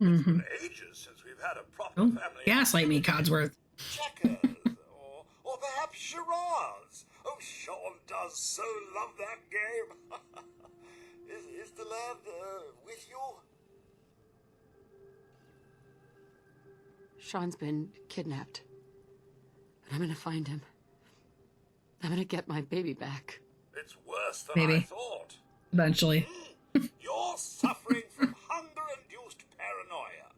S2: It's been ages since we've had a proper family.
S1: Gaslight me, Codsworth.
S2: Checkers, or perhaps charades. Oh, Sean does so love that game. Is the lad with you?
S3: Sean's been kidnapped. But I'm gonna find him. I'm gonna get my baby back.
S2: It's worse than I thought.
S1: Eventually.
S2: You're suffering from hunger-induced paranoia.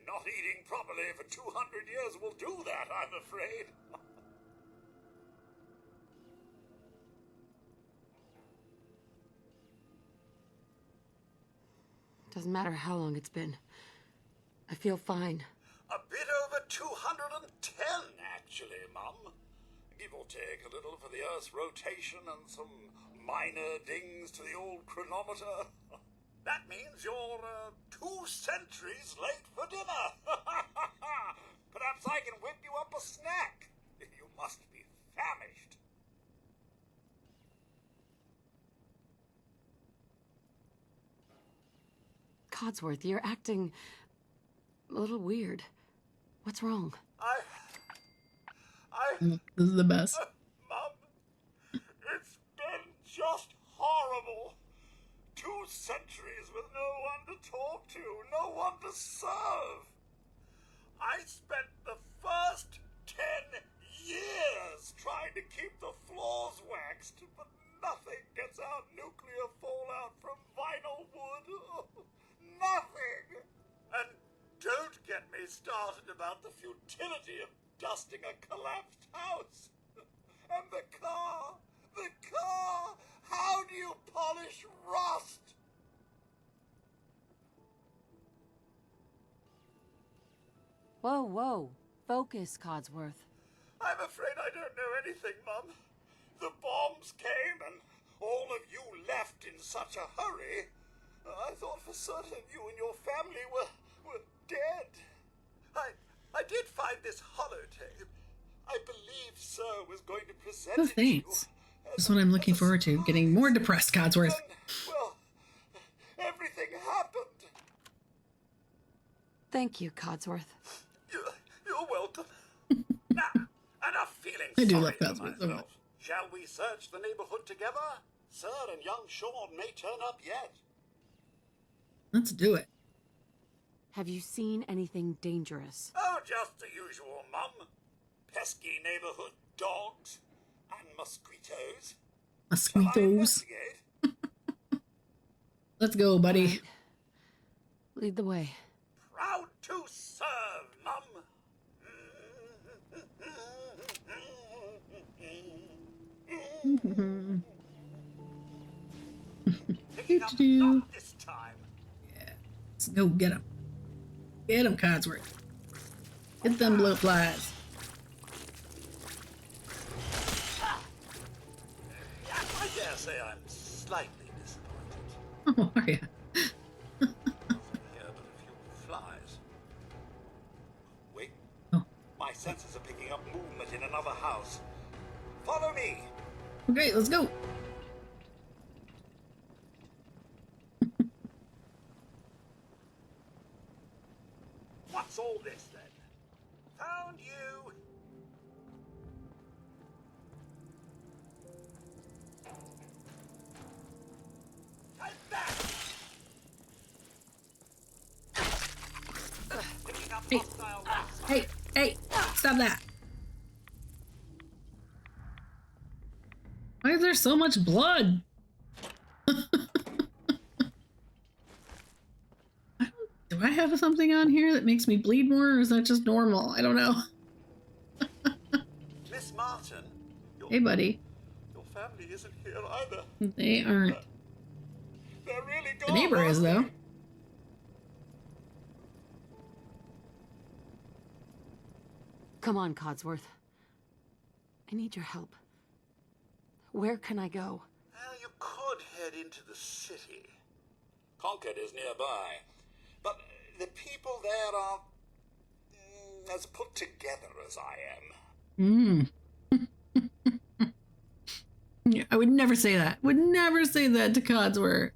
S2: Not eating properly for 200 years will do that, I'm afraid.
S3: Doesn't matter how long it's been. I feel fine.
S2: A bit over 210, actually, Mum. Give or take a little for the Earth's rotation and some minor dings to the old chronometer. That means you're 2 centuries late for dinner. Perhaps I can whip you up a snack. You must be famished.
S3: Codsworth, you're acting a little weird. What's wrong?
S1: This is the best.
S2: Mum, it's been just horrible. 2 centuries with no one to talk to, no one to serve. I spent the first 10 years trying to keep the floors waxed, but nothing gets out nuclear fallout from vinyl wood. Nothing. And don't get me started about the futility of dusting a collapsed house. And the car. How do you polish rust?
S3: Whoa, whoa. Focus, Codsworth.
S2: I'm afraid I don't know anything, Mum. The bombs came and all of you left in such a hurry. I thought for certain you and your family were dead. I did find this holotape. I believe Sir was going to present
S1: Oh,
S2: it to you.
S1: thanks. That's what I'm looking forward to. Getting more depressed, Codsworth.
S2: Well, everything happened.
S3: Thank you, Codsworth.
S2: You're welcome. Now, enough feeling
S1: I do
S2: sorry
S1: love
S2: for
S1: Codsworth so
S2: myself.
S1: much.
S2: Shall we search the neighborhood together? Sir and young Sean may turn up yet.
S1: Let's do it.
S3: Have you seen anything dangerous?
S2: Oh, just the usual, Mum. Pesky neighborhood dogs and mosquitoes.
S1: Mosquitoes. Let's go, buddy.
S3: Right. Lead the way.
S2: Proud to serve, Mum. Picking up not this time.
S1: Let's go get him. Get him, Codsworth. Get them blue flies.
S2: I dare say I'm slightly disappointed.
S1: Oh, are ya?
S2: Here but a few flies. Wait.
S1: Oh.
S2: My senses are picking up movement in another house. Follow me.
S1: Okay, let's go.
S2: What's all this then? Found you. I'm back. Picking up
S1: Hey.
S2: hostile rats.
S1: Hey, stop that. Why is there so much blood? Do I have something on here that makes me bleed more, or is that just normal? I don't know.
S2: Miss Martin.
S1: Hey, buddy.
S2: Your family isn't here either.
S1: They aren't.
S2: They're really
S1: The
S2: gone.
S1: neighbor is, though.
S3: Come on, Codsworth. I need your help. Where can I go?
S2: Well, you could head into the city. Concord is nearby. But the people there are as put together as I am.
S1: Yeah, I would never say that. Would never say that to Codsworth.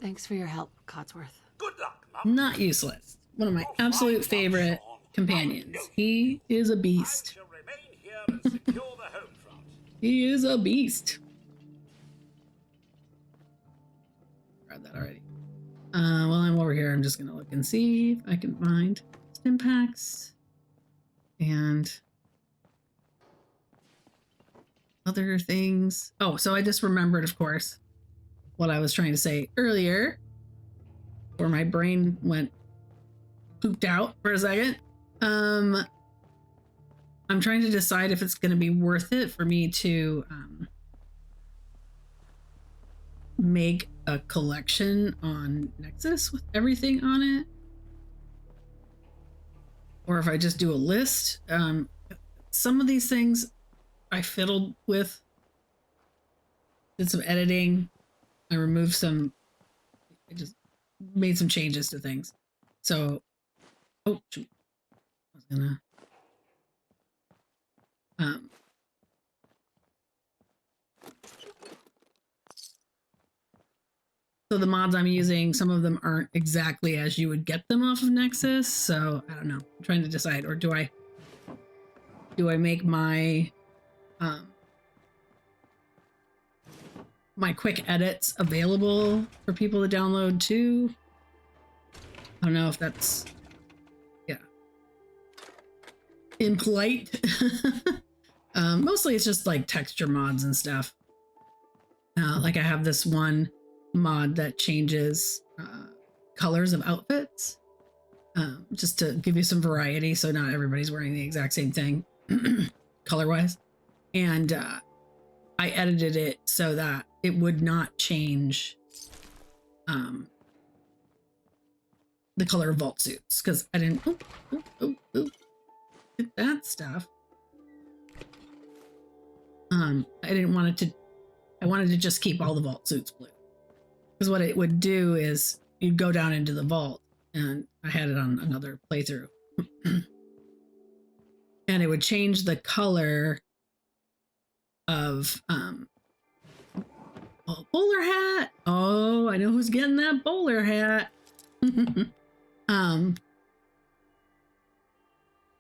S3: Thanks for your help, Codsworth.
S2: Good luck, Mum.
S1: Not useless. One of my absolute favorite companions. He is a beast.
S2: I shall remain here and secure the home front.
S1: He is a beast. Read that already. While I'm over here, I'm just gonna look and see if I can find stim packs and other things. Oh, so I just remembered, of course, what I was trying to say earlier, where my brain went pooped out for a second. I'm trying to decide if it's going to be worth it for me to make a collection on Nexus with everything on it, or if I just do a list. Some of these things I fiddled with, did some editing, I removed some, I just made some changes to things. So, oh shoot, I was gonna So the mods I'm using, some of them aren't exactly as you would get them off of Nexus. So I don't know. I'm trying to decide, or do I make my my quick edits available for people to download too? I don't know if that's, yeah, impolite. Mostly it's just like texture mods and stuff. Like I have this one mod that changes colors of outfits, just to give you some variety, so not everybody's wearing the exact same thing color-wise. And I edited it so that it would not change the color of vault suits, because I didn't get that stuff. I didn't want it to, I wanted to just keep all the vault suits blue. Because what it would do is you'd go down into the vault, and I had it on another playthrough. And it would change the color of oh, bowler hat. Oh, I know who's getting that bowler hat.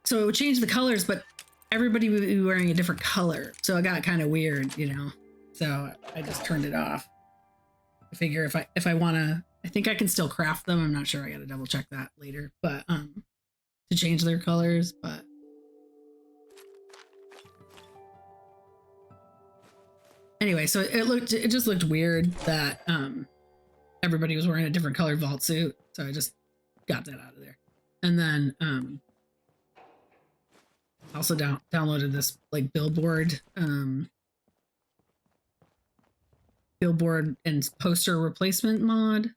S1: So it would change the colors, but everybody would be wearing a different color. So it got kind of weird, you know. So I just turned it off. I figure if I want to, I think I can still craft them. I'm not sure. I got to double check that later. But to change their colors, but anyway, so it just looked weird that everybody was wearing a different colored vault suit. So I just got that out of there. And then also downloaded this like billboard and poster replacement mod.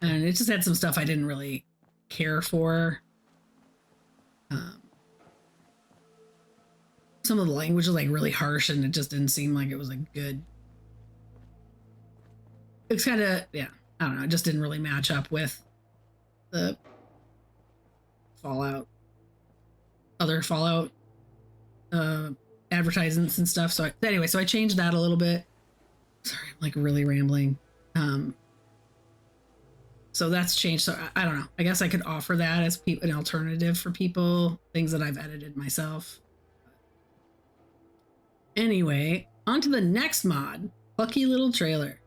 S1: And it just had some stuff I didn't really care for. Some of the language was like really harsh, and it just didn't seem like it was a good. It's kind of, yeah, I don't know. It just didn't really match up with the other Fallout advertisements and stuff. So anyway, so I changed that a little bit. Sorry, I'm like really rambling. So that's changed. So I don't know. I guess I could offer that as an alternative for people, things that I've edited myself. Anyway, on to the next mod, Plucky Little Trailer.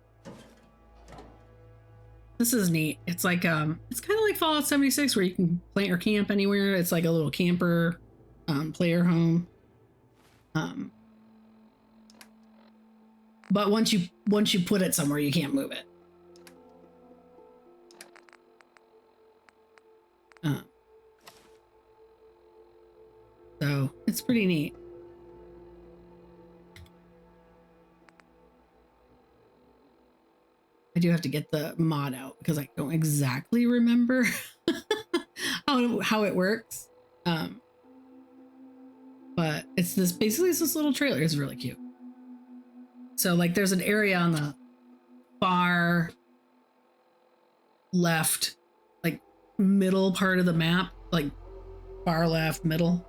S1: This is neat. It's like it's kind of like Fallout 76, where you can plant or camp anywhere. It's like a little camper player home. But once you put it somewhere, you can't move it. So it's pretty neat. I do have to get the mod out because I don't exactly remember how it works. But it's basically it's this little trailer. It's really cute. So like there's an area on the far left, like middle part of the map, like far left middle,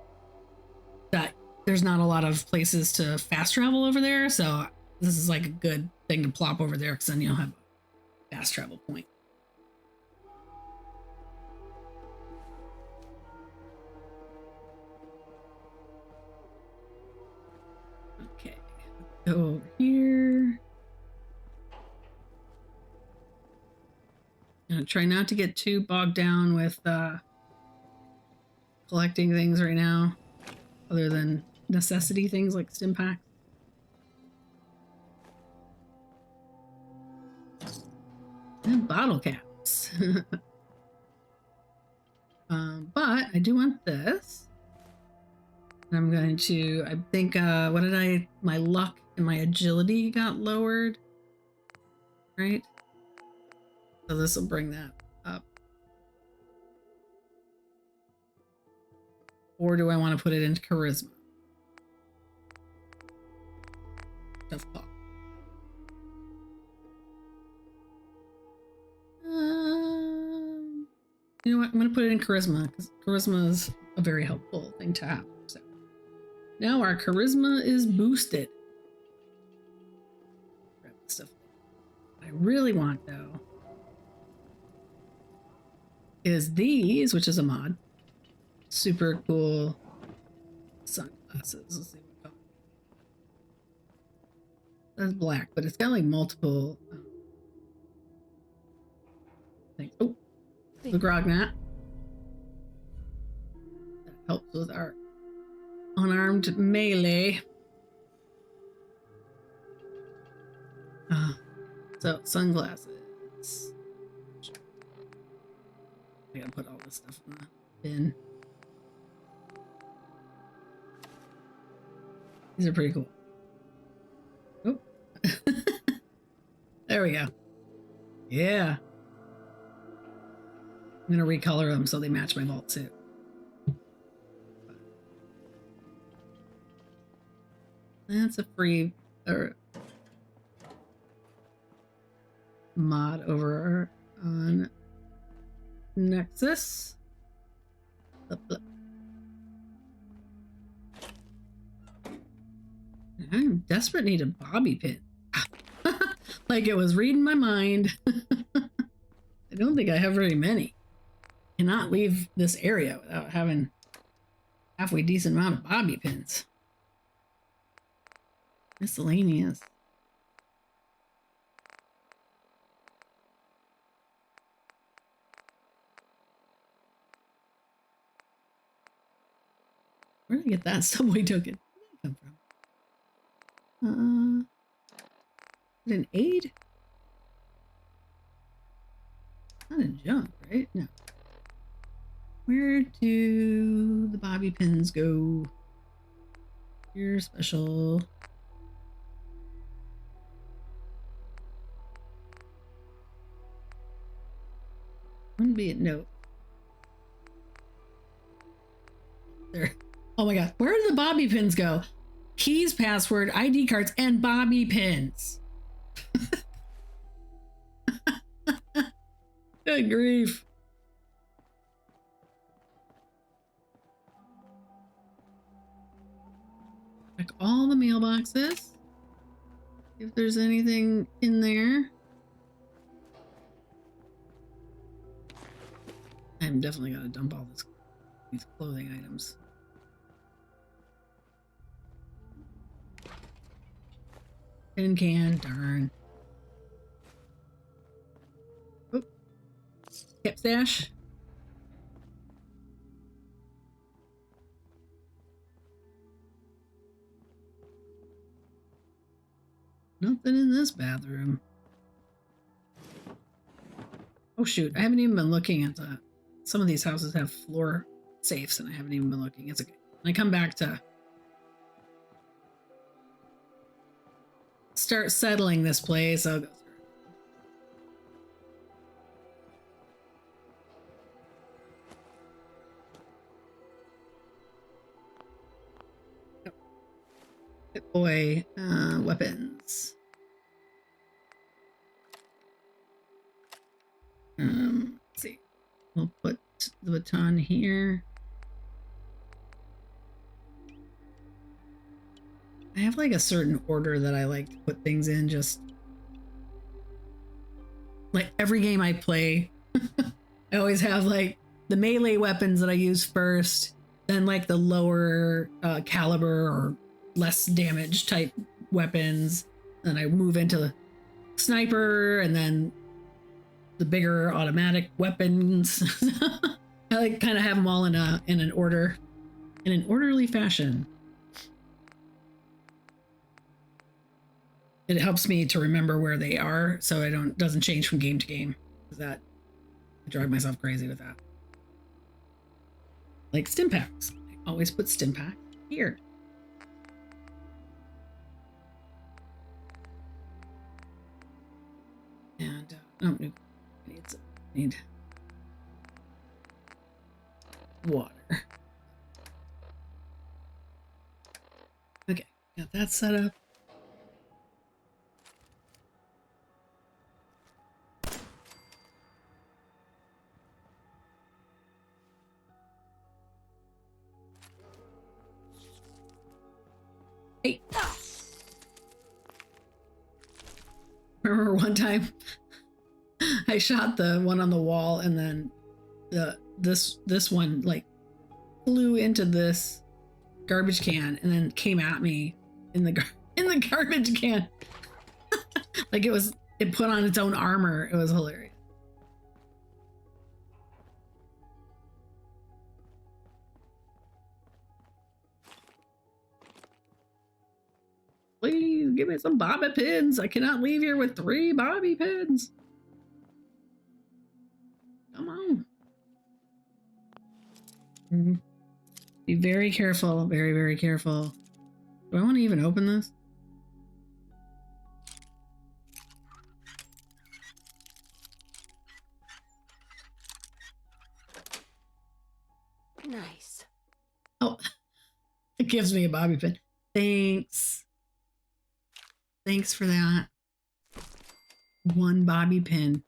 S1: that there's not a lot of places to fast travel over there. So this is like a good thing to plop over there, because then you'll have a fast travel point. Okay, go over here. I'm gonna try not to get too bogged down with collecting things right now, other than necessity things like stim packs. And bottle caps. But I do want this. I'm going to, I think, my luck and my agility got lowered. Right? So this will bring that up. Or do I want to put it into charisma? Tough call. You know what? I'm going to put it in charisma, because charisma is a very helpful thing to have. So now our charisma is boosted. Grab the stuff I I really want though is these, which is a mod. Super cool sunglasses. Let's see what color. That's black, but it's got like multiple things. Oh, the Grognat. That helps with our unarmed melee. So sunglasses. I gotta put all this stuff in the bin. These are pretty cool. Oh. There we go. Yeah. I'm gonna recolor them so they match my vault suit. That's a free mod over on Nexus. I'm desperate need a bobby pin. Like it was reading my mind. I don't think I have very many. Cannot leave this area without having halfway decent amount of bobby pins. Miscellaneous. Where did I get that subway token? Where did that come from? Is it an aid? Not a junk, right? No. Where do the bobby pins go? Your special. Wouldn't be a note. There. Oh my god, where do the bobby pins go? Keys, password, ID cards, and bobby pins. Good grief. Check all the mailboxes. If there's anything in there. I'm definitely gonna dump all these clothing items. Tin can, darn. Oh, kept stash. Nothing in this bathroom. Oh shoot, I haven't even been looking at the. Some of these houses have floor safes and I haven't even been looking. It's okay. When I come back to start settling this place, I'll go through. Hit boy, weapons. Let's see. We'll put the baton here. I have like a certain order that I like to put things in, just like every game I play. I always have like the melee weapons that I use first, then like the lower caliber or less damage type weapons. Then I move into the sniper and then the bigger automatic weapons. I like kind of have them all in an order, in an orderly fashion. It helps me to remember where they are, so it doesn't change from game to game. That I drive myself crazy with that. Like stim packs, I always put stim pack here. And oh, no, need water. Okay, got that set up. Hey. remember one time I shot the one on the wall, and then this one like flew into this garbage can and then came at me in the garbage can. Like it put on its own armor. It was hilarious. Please give me some bobby pins. I cannot leave here with 3 bobby pins. Come on. Be very careful. Very, very careful. Do I want to even open this?
S3: Nice.
S1: Oh, it gives me a bobby pin. Thanks. Thanks for that. 1 bobby pin.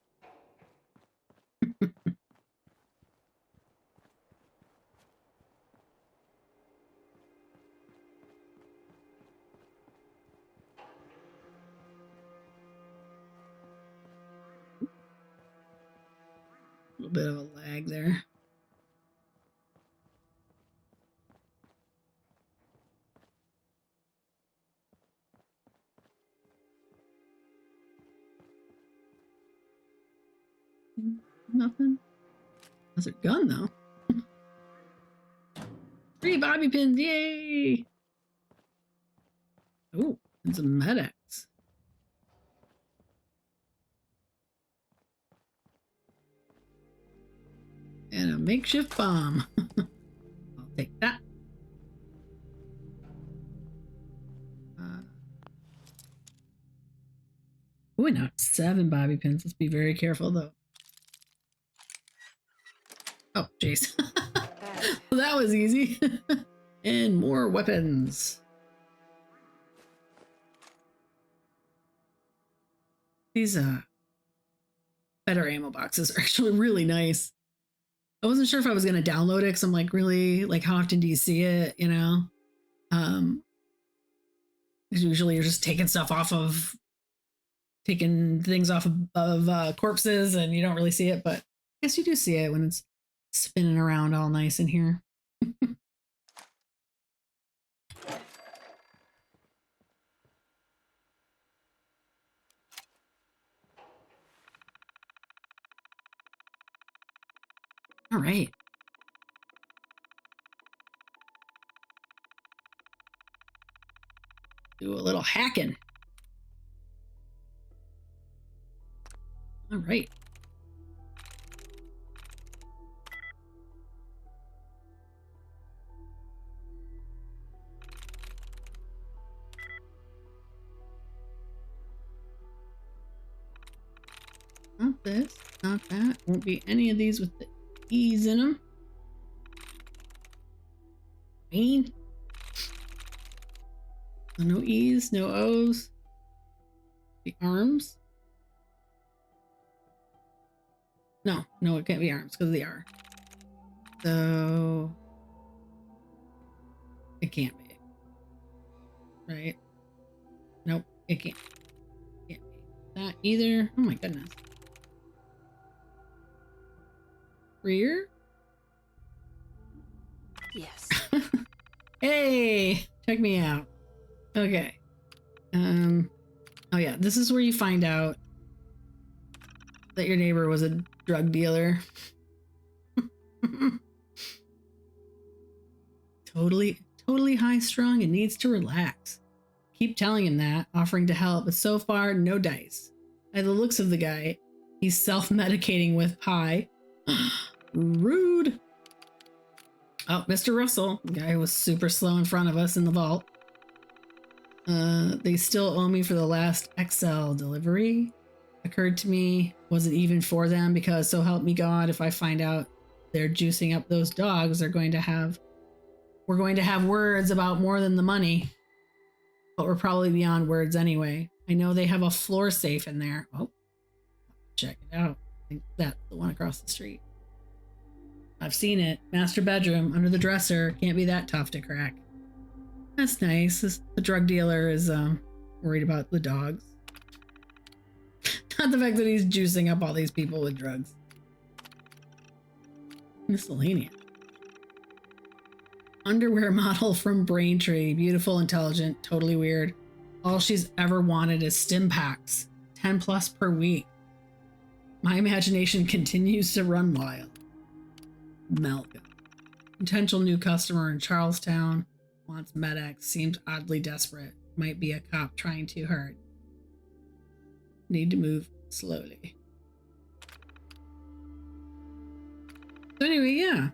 S1: A little bit of a lag there. Nothing. That's a gun though. 3 bobby pins, yay! Oh, and some medics. And a makeshift bomb. I'll take that. Oh, now 7 bobby pins. Let's be very careful though. Oh, jeez. Well, that was easy. And more weapons. These better ammo boxes are actually really nice. I wasn't sure if I was going to download it because I'm like, really? Like, how often do you see it, you know? Usually you're just taking things off of corpses and you don't really see it, but I guess you do see it when it's spinning around all nice in here. All right. Do a little hacking. All right. Not this, not that. Won't be any of these with the E's in them. Green. No E's, no O's. The arms. No, it can't be arms because of the R. So it can't be. Right? Nope, it can't. Can't be that either. Oh my goodness. Rear?
S3: Yes.
S1: Hey, check me out. Okay. Oh yeah, this is where you find out that your neighbor was a drug dealer. Totally high strung and needs to relax. Keep telling him that, offering to help, but so far, no dice. By the looks of the guy, he's self-medicating with pie. Rude. Oh, Mr. Russell, the guy who was super slow in front of us in the vault. They still owe me for the last XL delivery. Occurred to me, was it even for them? Because so help me God, if I find out they're juicing up those dogs, we're going to have words about more than the money. But we're probably beyond words anyway. I know they have a floor safe in there. Oh, check it out. I think that's the one across the street. I've seen it. Master bedroom, under the dresser. Can't be that tough to crack. That's nice. The drug dealer is worried about the dogs. Not the fact that he's juicing up all these people with drugs. Miscellaneous. Underwear model from Braintree. Beautiful, intelligent, totally weird. All she's ever wanted is stim packs. 10 plus per week. My imagination continues to run wild. Malcolm. Potential new customer in Charlestown. Wants Med-X. Seems oddly desperate. Might be a cop trying too hard. Need to move slowly. So anyway, yeah.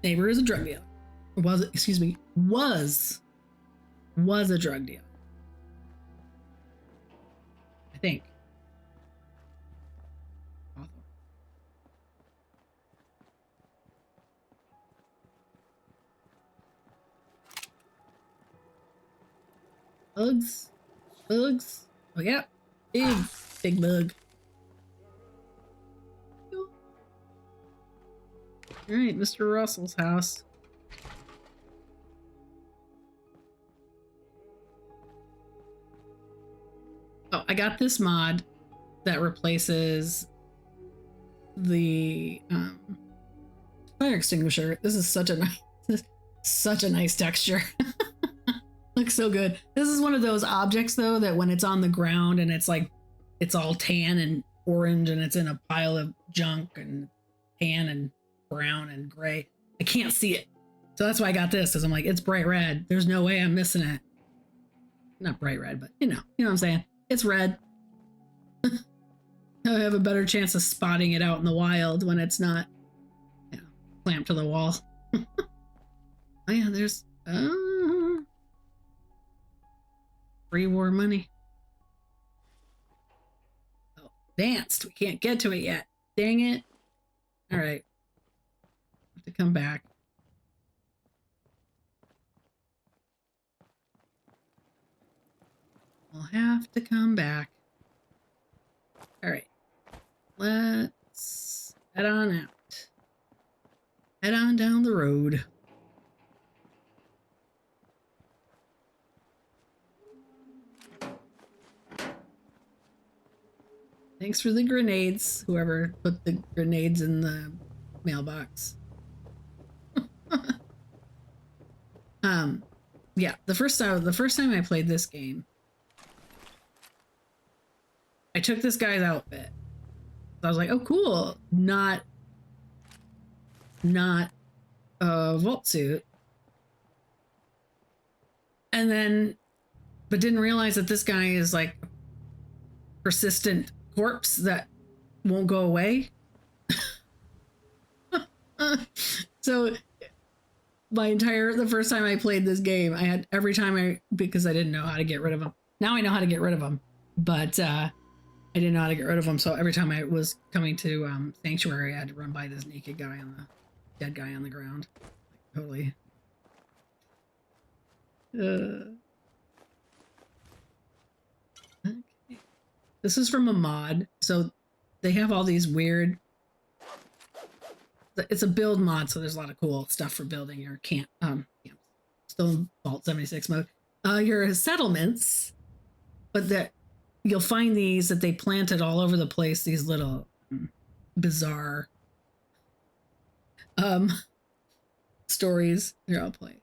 S1: Neighbor is a drug dealer. Was a drug dealer. I think. Bugs. Bugs. Oh yeah. Big bug. All right, Mr. Russell's house. Oh, I got this mod that replaces the fire extinguisher. This is such a nice texture. Looks so good. This is one of those objects though that when it's on the ground and it's like it's all tan and orange and it's in a pile of junk and tan and brown and gray, I can't see it. So that's why I got this, because I'm like, it's bright red. There's no way I'm missing it. Not bright red, but you know what I'm saying. It's red. I have a better chance of spotting it out in the wild when it's not, you know, clamped to the wall. Oh yeah, there's pre-war money. Oh, advanced. We can't get to it yet. Dang it. All right. Have to come back. We'll have to come back. All right. Let's head on out. Head on down the road. Thanks for the grenades, whoever put the grenades in the mailbox. Yeah, the first time I played this game, I took this guy's outfit. I was like, oh cool, not a vault suit. And then, but didn't realize that this guy is like persistent corpse that won't go away. So the first time I played this game, I had because I didn't know how to get rid of him. Now I know how to get rid of him, but I didn't know how to get rid of him. So every time I was coming to Sanctuary, I had to run by this naked guy dead guy on the ground. Like, totally. Okay. This is from a mod, so they have all these weird. It's a build mod, so there's a lot of cool stuff for building your still in Vault 76 mode. Your settlements, but that you'll find these that they planted all over the place. These little bizarre stories. Here, I'll play.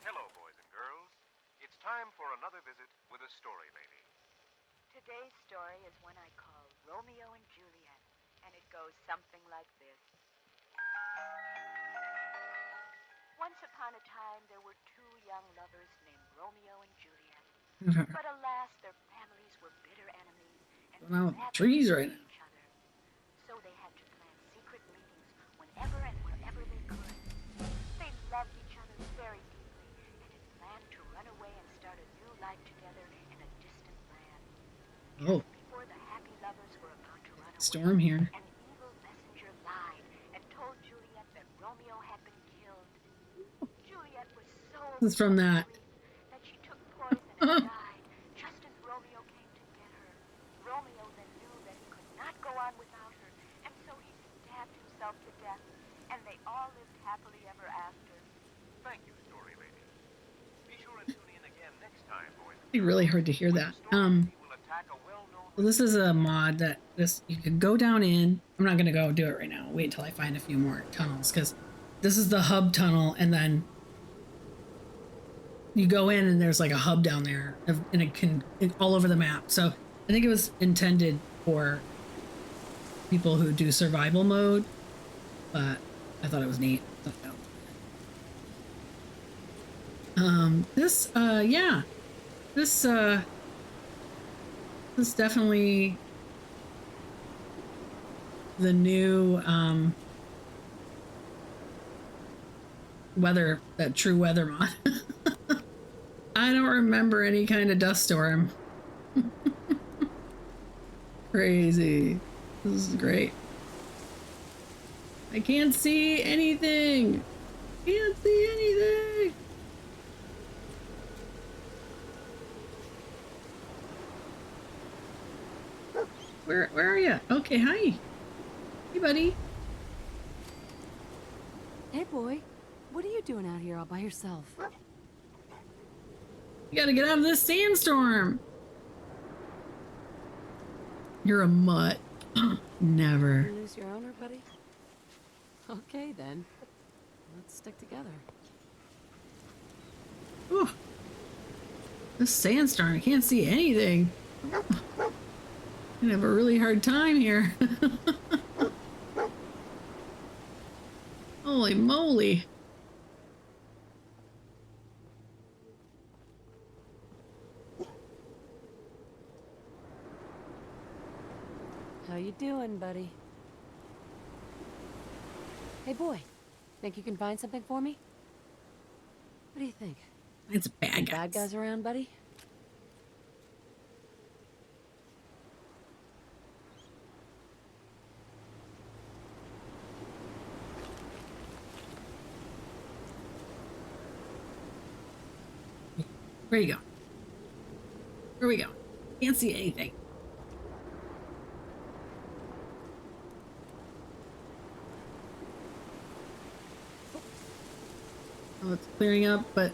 S15: Hello, boys and girls. It's time for another visit with a story lady.
S16: Today's story is one I call Romeo and Juliet, and it goes something like this. Once upon a time, there were two young lovers named Romeo and Juliet. But alas, their families were bitter enemies and
S1: trees right now.
S16: each other. So they had to plan secret meetings whenever and wherever they could. They loved each other very deeply and had planned to run away and start a new life together in a distant land.
S1: Oh.
S16: Before the happy lovers were about to run away,
S1: Storm here.
S16: an evil messenger lied and told Juliet that Romeo had been killed. Juliet was so
S1: This is from that.
S16: that she took poison and died just as Romeo came to get her. Romeo then knew that he could not go on without her, and so he stabbed himself to death, and they all lived happily ever after.
S15: Thank you, Story Lady. Be sure and tune in again next time, boys.
S1: It's really hard to hear that. Well, this is a mod that you could go down in. I'm not gonna go do it right now. Wait until I find a few more tunnels, because this is the hub tunnel, and then you go in and there's like a hub down there, and it's all over the map. So I think it was intended for people who do survival mode, but I thought it was neat. This is definitely the new true weather mod. I don't remember any kind of dust storm. Crazy. This is great. I can't see anything. Can't see anything. Where are you? Okay, hi. Hey, buddy.
S3: Hey, boy. What are you doing out here all by yourself?
S1: You gotta get out of this sandstorm. You're a mutt. Never.
S3: You lose your owner, buddy? Okay, then. Let's stick together.
S1: Ooh. This sandstorm, I can't see anything. I have a really hard time here. Holy moly.
S3: How you doing, buddy? Hey, boy. Think you can find something for me? What do you think?
S1: It's bad guys.
S3: Bad guys around, buddy?
S1: Where you go? Where we go? Can't see anything. Oh, it's clearing up, but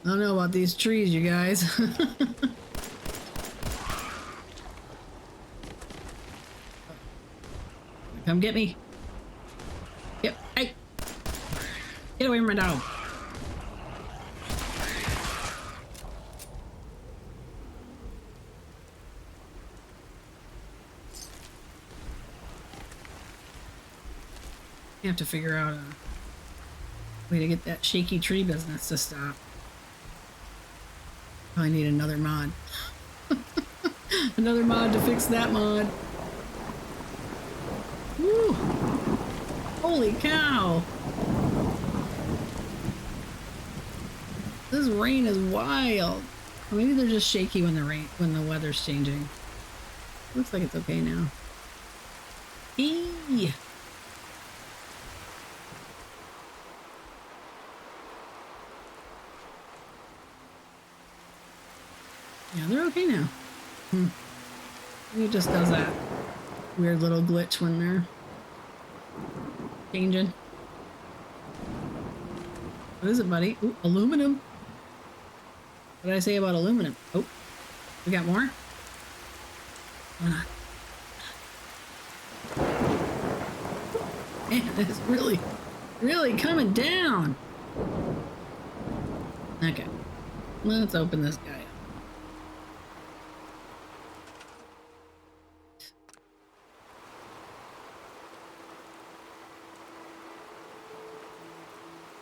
S1: I don't know about these trees, you guys. Come get me. Yep. Hey. Get away from my dog. You have to figure out a way to get that shaky tree business to stop. Probably need another mod. Another mod to fix that mod. Woo! Holy cow! This rain is wild. Or maybe they're just shaky when the weather's changing. Looks like it's okay now. Eee! Yeah, they're okay now. Maybe it just does that weird little glitch when they're changing. What is it, buddy? Ooh, aluminum. What did I say about aluminum? Oh, we got more? Man, it's really, really coming down. Okay, let's open this guy up.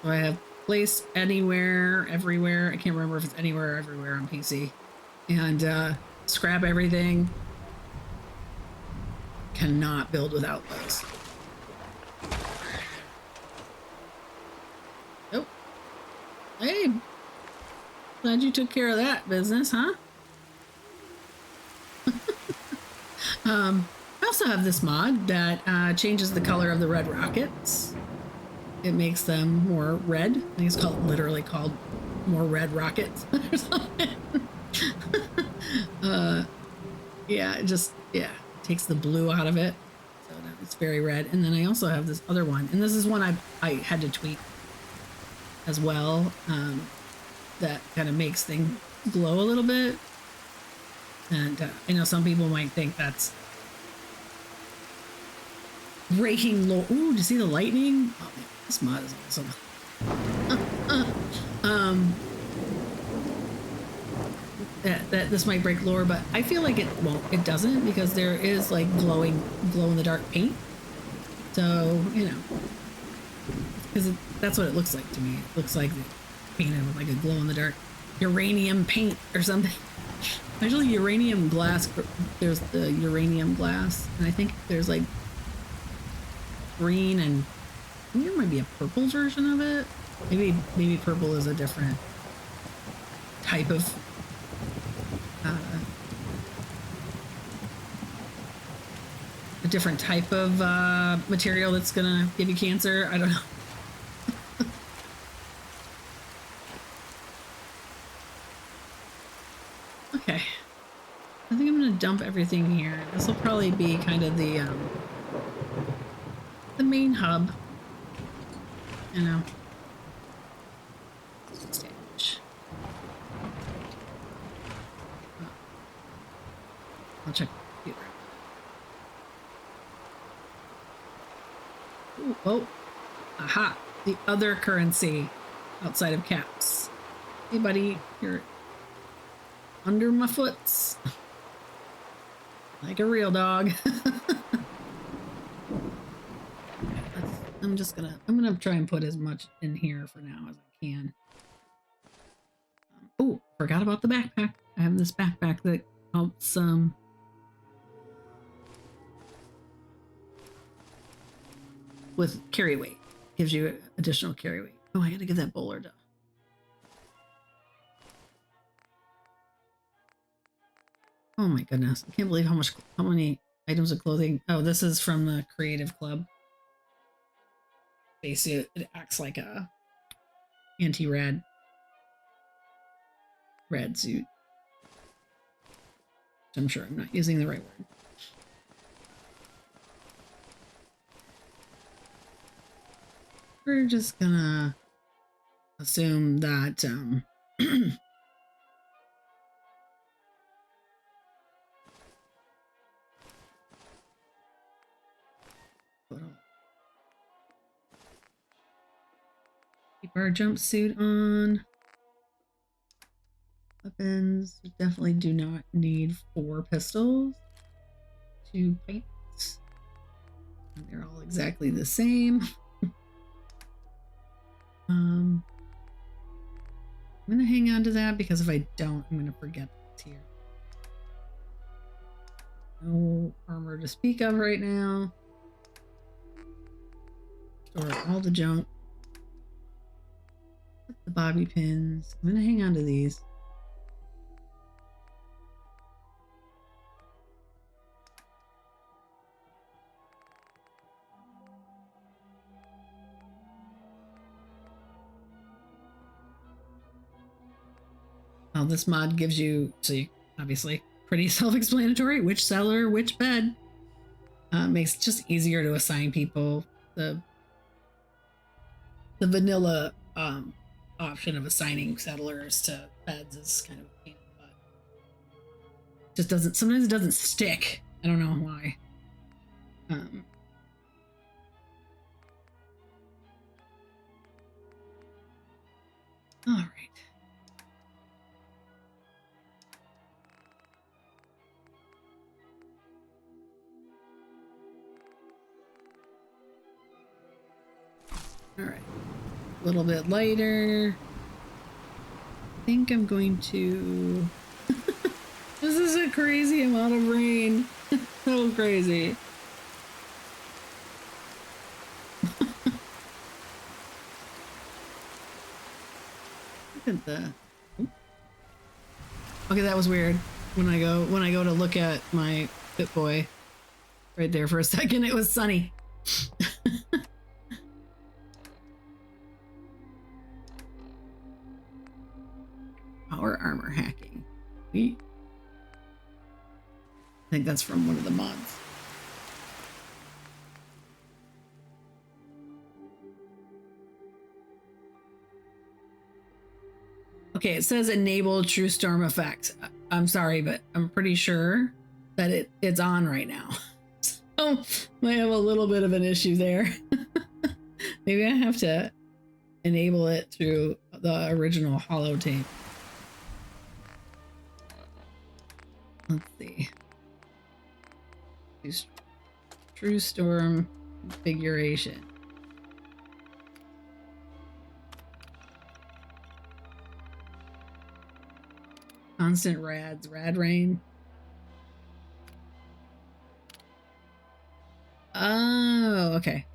S1: So I have place anywhere, everywhere. I can't remember if it's anywhere or everywhere on PC. And scrap everything. Cannot build without those. Oh. Hey. Glad you took care of that business, huh? I also have this mod that changes the color of the red rockets. It makes them more red. I think it's literally called more red rockets or something. Yeah, it just takes the blue out of it. So now It's very red. And then I also have this other one, and this is one I had to tweak as well. That kind of makes things glow a little bit. And I know some people might think that's breaking lore. Ooh, did you see the lightning? Oh man, this mod is awesome. That this might break lore, but I feel like it won't. It doesn't, because there is like glow in the dark paint. So, you know, because that's what it looks like to me. It looks like painted with like a glow in the dark uranium paint or something. Actually, uranium glass. There's the uranium glass, and I think there's like green, and I think there might be a purple version of it. Maybe purple is a different type of material that's gonna give you cancer. I don't know. Okay, I think I'm gonna dump everything here. This will probably be kind of the main hub, you know. Stage. I'll check the computer. Ooh, oh, aha! The other currency outside of caps. Hey, buddy, you're under my foots like a real dog. I'm gonna try and put as much in here for now as I can. Oh, forgot about the backpack. I have this backpack that helps with carry weight. Gives you additional carry weight. Oh, I gotta give that bowler to. Oh my goodness. I can't believe how many items of clothing. Oh, this is from the Creative Club. Basically, it acts like a anti-rad suit. I'm sure I'm not using the right word. We're just gonna assume that keep our jumpsuit on. Weapons, we definitely do not need 4 pistols. 2 pipes. And they're all exactly the same. I'm gonna hang on to that, because if I don't, I'm gonna forget what's here. No armor to speak of right now. Store all the junk. Put the bobby pins. I'm gonna hang on to these. Well, this mod gives you, so you, obviously pretty self-explanatory, which settler, which bed. Makes it just easier to assign people. The vanilla option of assigning settlers to beds is kind of a pain in the butt. Just doesn't, sometimes it doesn't stick. I don't know why. All right. All right, a little bit lighter. I think I'm going to. This is a crazy amount of rain. So crazy. Look at that. Okay, that was weird. When I go to look at my Pip-Boy, right there for a second, it was sunny. Power armor hacking. I think that's from one of the mods. Okay, it says enable True Storm effect. I'm sorry, but I'm pretty sure that it's on right now. So might have a little bit of an issue there. Maybe I have to enable it through the original holotape. Let's see. True Storm configuration. Constant rads, rad rain. Oh, okay.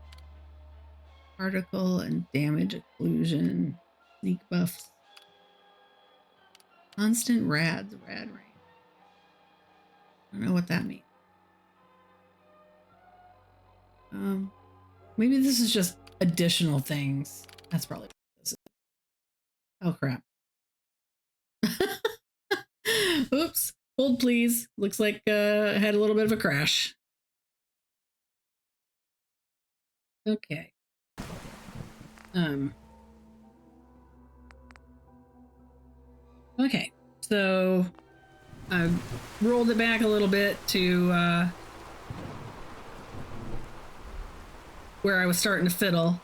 S1: Particle and damage occlusion, sneak buffs. Constant rads, rad rain. I don't know what that means. Maybe this is just additional things. That's probably what this is. Oh crap. Oops. Hold please. Looks like I had a little bit of a crash. Okay. Okay. So I rolled it back a little bit to where I was starting to fiddle.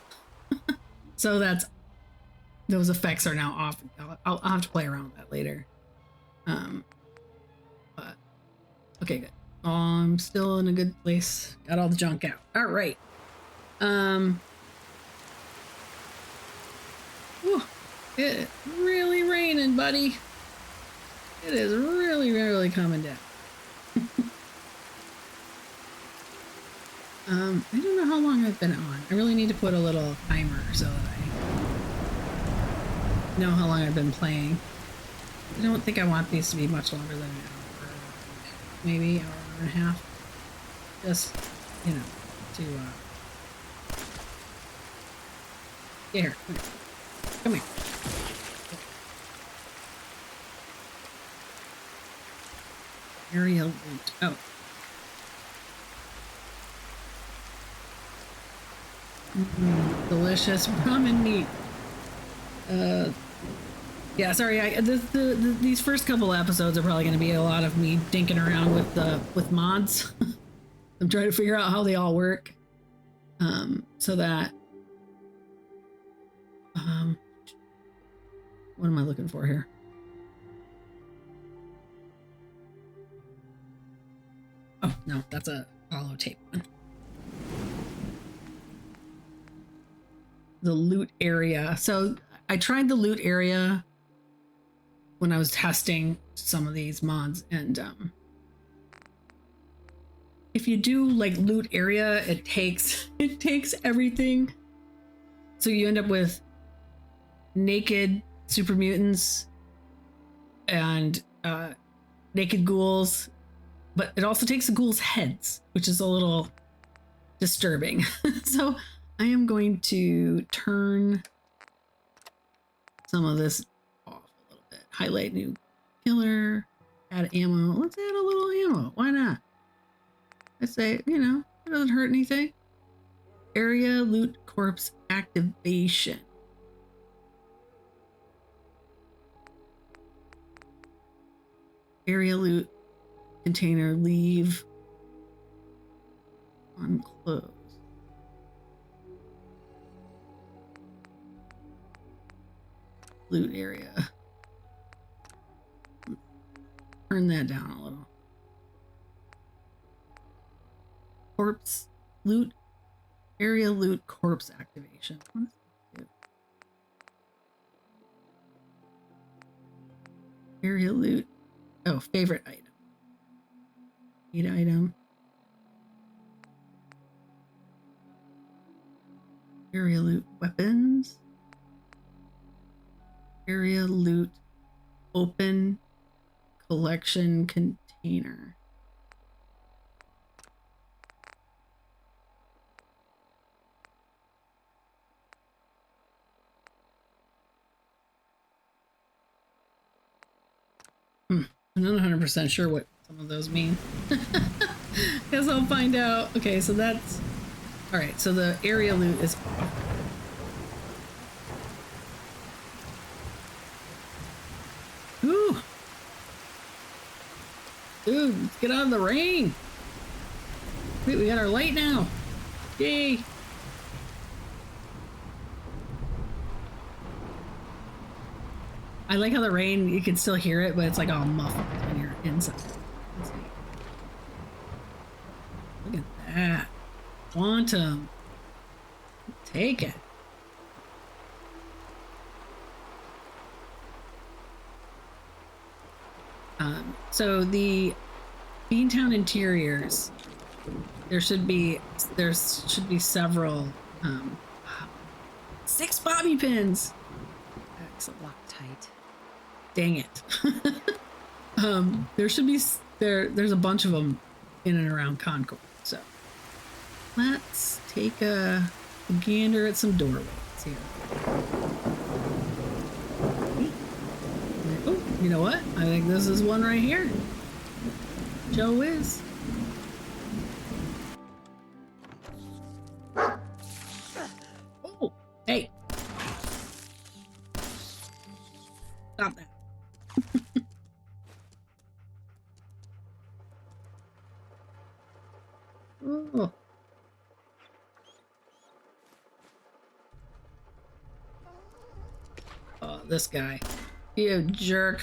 S1: So those effects are now off. I'll have to play around with that later. But okay, good. I'm still in a good place. Got all the junk out. All right. Whew, it's really raining, buddy. It is really, really coming down. I don't know how long I've been on. I really need to put a little timer so that I know how long I've been playing. I don't think I want these to be much longer than an hour, maybe hour and a half. Just, you know, to here, come here. Area loot. Oh. Delicious ramen meat. Yeah, sorry. These first couple episodes are probably going to be a lot of me dinking around with mods. I'm trying to figure out how they all work, so that what am I looking for here? Oh no, that's a holotape one. The loot area. So I tried the loot area when I was testing some of these mods, and if you do like loot area, it takes everything. So you end up with naked super mutants and naked ghouls, but it also takes the ghouls' heads, which is a little disturbing. So I am going to turn some of this off a little bit. Highlight new killer, add ammo. Let's add a little ammo. Why not? I say, you know, it doesn't hurt anything. Area loot corpse activation. Area loot container leave unclose. Loot area. Turn that down a little. Corpse loot area loot corpse activation. What does that do? Area loot. Oh, favorite item. Need item. Area loot weapons. Area loot open collection container. I'm not 100% sure what some of those mean. Guess I'll find out. Okay, so that's all right. So the area loot is off. Dude, let's get out of the rain. Wait, we got our light now. Yay. I like how the rain, you can still hear it, but it's like all muffled when you're inside. Look at that. Quantum. Take it. So the Beantown interiors, there should be several 6 bobby pins. Excellent.
S12: Locked tight.
S1: Dang it. There should be there's a bunch of them in and around Concord. So let's take a gander at some doorways here. Oh, you know what? I think this is one right here. Joe is. Oh, hey. Stop that. Oh. Oh, this guy. You jerk.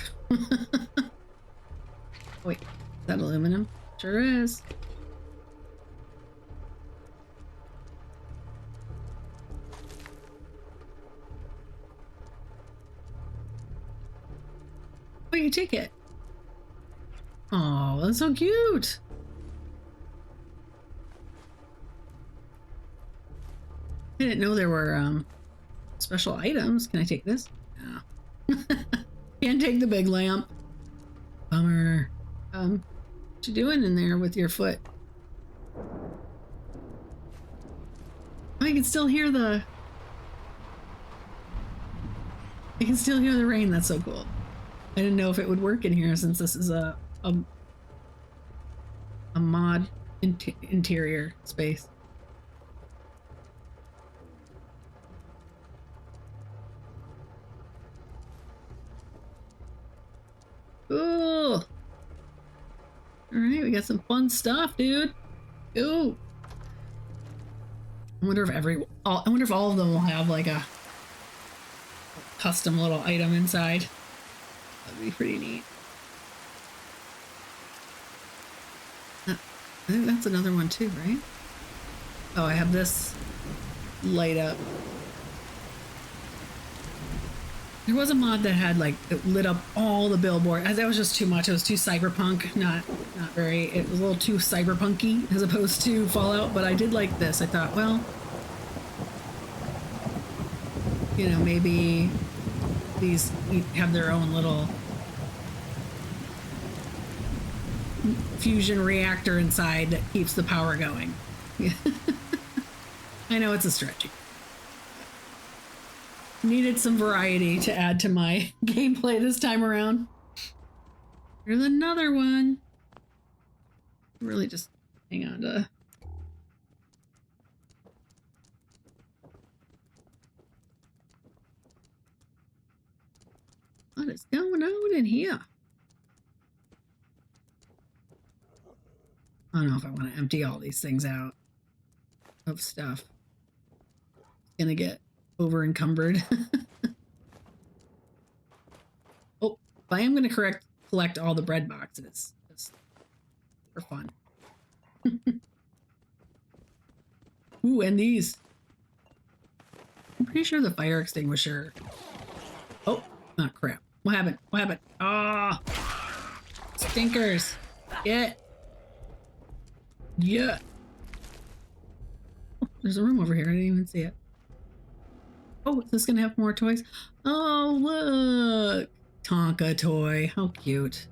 S1: Wait, is that aluminum? Sure is. Oh, you take it. Oh, that's so cute. I didn't know there were special items. Can I take this? No. Can't take the big lamp. Bummer. What you doing in there with your foot? Oh, I can still hear the rain. That's so cool. I didn't know if it would work in here since this is a mod interior space. Cool. All right, we got some fun stuff, dude. Ooh. I wonder if all of them will have like a custom little item inside. That'd be pretty neat. I think that's another one too, right? Oh, I have this light up. There was a mod that had like it lit up all the billboard. That was just too much. It was too cyberpunk. Not very. It was a little too cyberpunky as opposed to Fallout. But I did like this. I thought, well, you know, maybe these have their own little fusion reactor inside that keeps the power going. I know it's a stretch. Needed some variety to add to my gameplay this time around. Here's another one. Really just hang on to. What is going on in here? I don't know if I want to empty all these things out of stuff. It's gonna get over encumbered. Oh, I am going to collect all the bread boxes just for fun. Ooh, and these. I'm pretty sure the fire extinguisher. Oh, not crap. What happened? What happened? Ah, stinkers. Yeah. Yeah. Oh, there's a room over here. I didn't even see it. Oh, is this gonna have more toys? Oh, look! Tonka toy. How cute.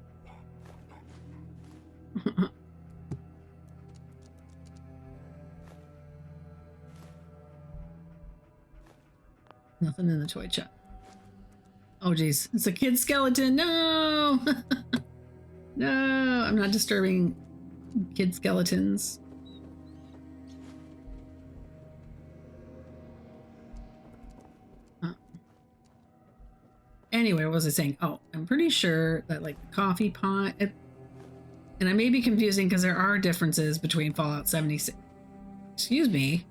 S1: Nothing in the toy shop. Oh, geez. It's a kid skeleton. No! No, I'm not disturbing kid skeletons. Anyway, what was I saying? Oh, I'm pretty sure that like the coffee pot, and I may be confusing because there are differences between Fallout 76. Excuse me.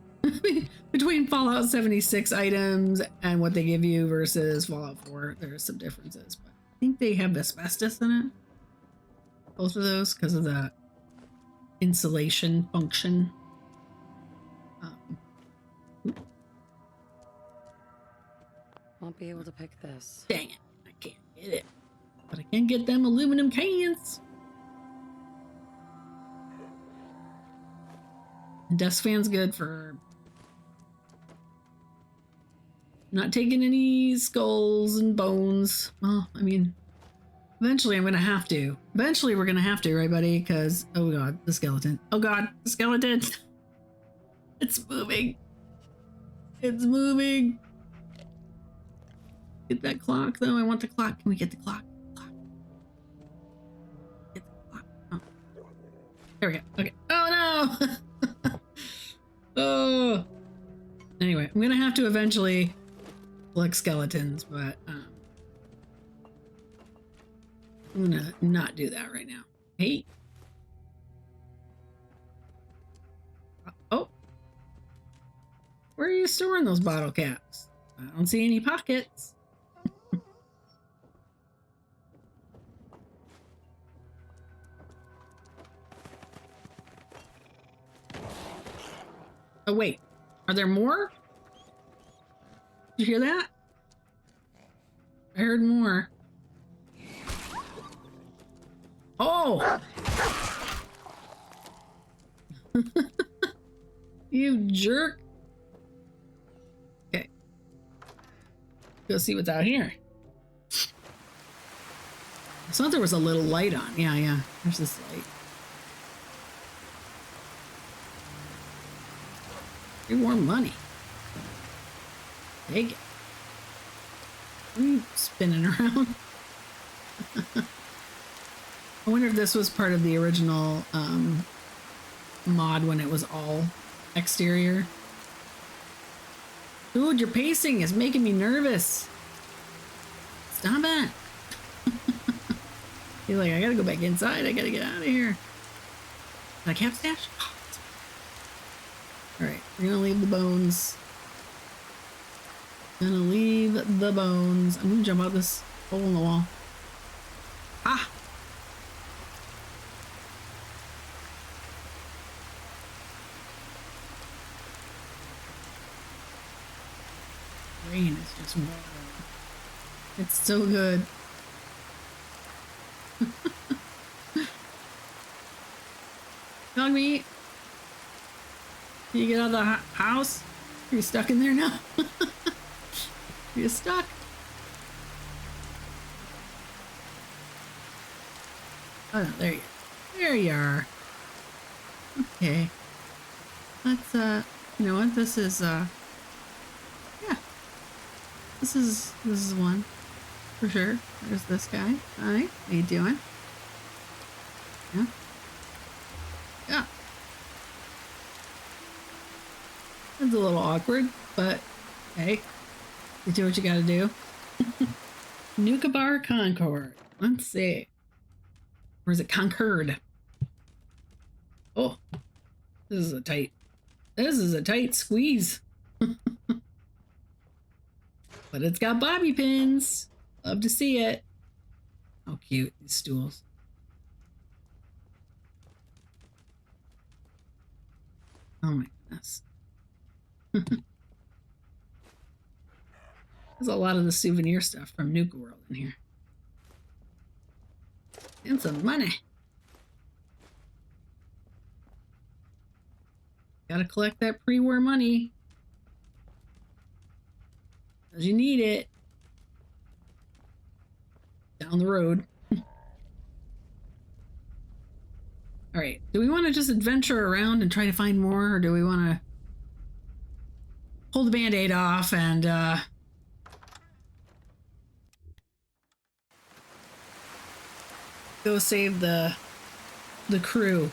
S1: Between Fallout 76 items and what they give you versus Fallout 4, there's some differences. But I think they have asbestos in it. Both of those because of the insulation function.
S3: Won't be able to pick this.
S1: Dang it. I can't get it. But I can get them aluminum cans. And desk fan's good for not taking any skulls and bones. Well, I mean, eventually I'm going to have to. Eventually we're going to have to, right, buddy? Because, oh God, the skeleton. Oh God, the skeleton. It's moving. It's moving. Get that clock, though. I want the clock. Can we get the clock? Get the clock. Oh. There we go. Okay. Oh, no. Oh. Anyway, I'm going to have to eventually collect skeletons, but I'm going to not do that right now. Hey. Oh. Where are you storing those bottle caps? I don't see any pockets. Oh, wait. Are there more? Did you hear that? I heard more. Oh! You jerk. Okay. Go see what's out here. I thought there was a little light on. Yeah. There's this light. Pretty warm money. Take it. What are you spinning around? I wonder if this was part of the original mod when it was all exterior. Dude, your pacing is making me nervous. Stop it. You're like, I gotta go back inside. I gotta get out of here. Did I cap stash? Oh, alright, we're gonna leave the bones. Gonna leave the bones. I'm gonna jump out this hole in the wall. Ah! Rain is just warm. It's so good. Dog meat. Can you get out of the house? Are you stuck in there now? Are you stuck? Oh no, there you are. There you are. Okay. Let's you know what? This is yeah. This is one. For sure. There's this guy. Hi. How you doing? Yeah. Yeah. It's a little awkward, but hey, you do what you gotta do. Nuka-Bar Concord. Let's see. Or is it Concord? Oh, this is a tight squeeze. But it's got bobby pins. Love to see it. How cute, these stools. Oh my goodness. There's a lot of the souvenir stuff from Nuka World in here. And some money. Gotta collect that pre-war money. Because you need it. Down the road. Alright, do we want to just adventure around and try to find more, or do we want to pull the band-aid off and go save the crew?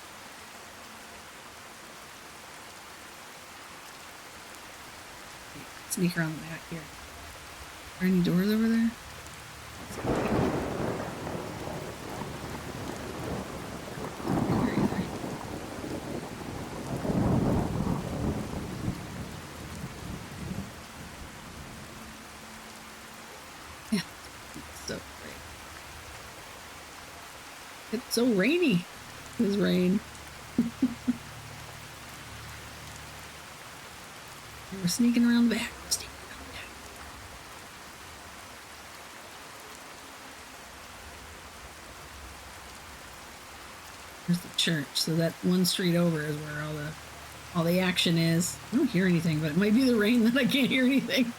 S1: Sneak around the back here. Are there any doors over there? It's so rainy. This rain. We're sneaking around the back. There's the church. So that one street over is where all the action is. I don't hear anything, but it might be the rain that I can't hear anything.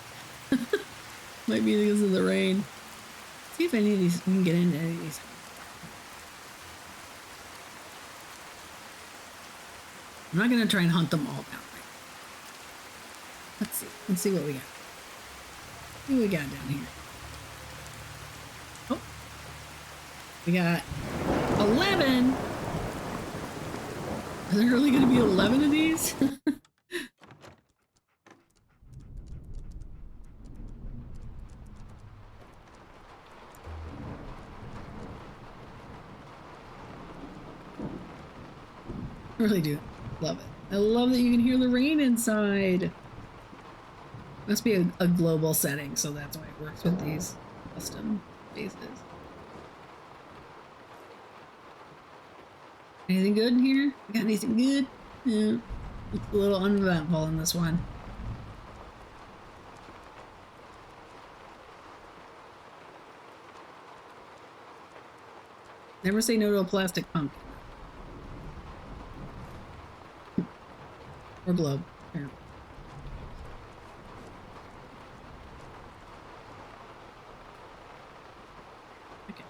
S1: Might be because of the rain. Let's see if any of these we can get into any of these. I'm not gonna try and hunt them all down. Let's see. Let's see what we got. See what we got down here. Oh, we got 11. Are there really gonna be 11 of these? I really do love it. I love that you can hear the rain inside. Must be a global setting, so that's why it works with these custom bases. Anything good in here? Got anything good? Yeah. It's a little uneventful in this one. Never say no to a plastic pumpkin. Or globe. Here. Okay.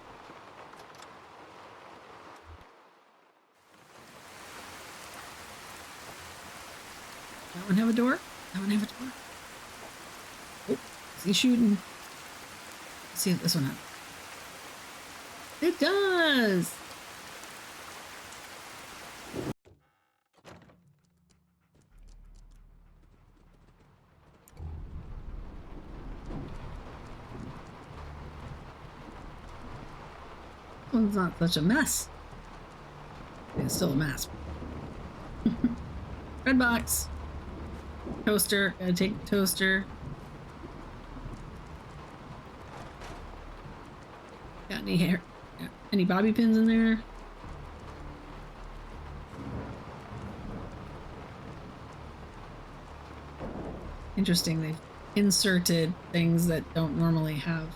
S1: That one have a door? That one have a door? Oh, is he shooting? Let's see if this one has. It does! It's not such a mess. It's still a mess. Red box. Toaster. Gotta take the toaster. Got any hair? Any bobby pins in there? Interesting. They've inserted things that don't normally have.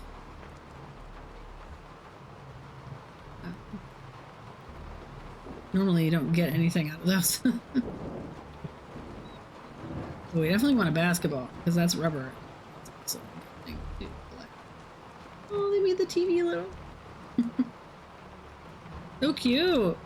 S1: Normally you don't get anything out of those. So we definitely want a basketball because that's rubber. That's also a thing to collect. Oh, they made the TV little. So cute.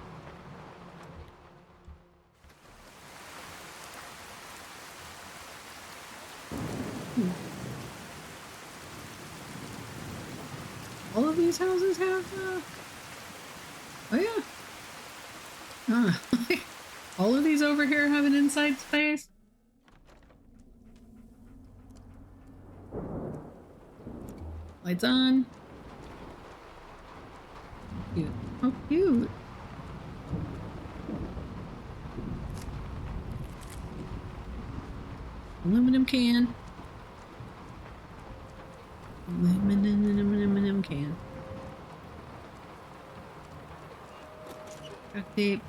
S1: All of these houses have oh yeah. All of these over here have an inside space. Lights on. Cute. Oh, cute. Aluminum can. Aluminum can. Duct tape.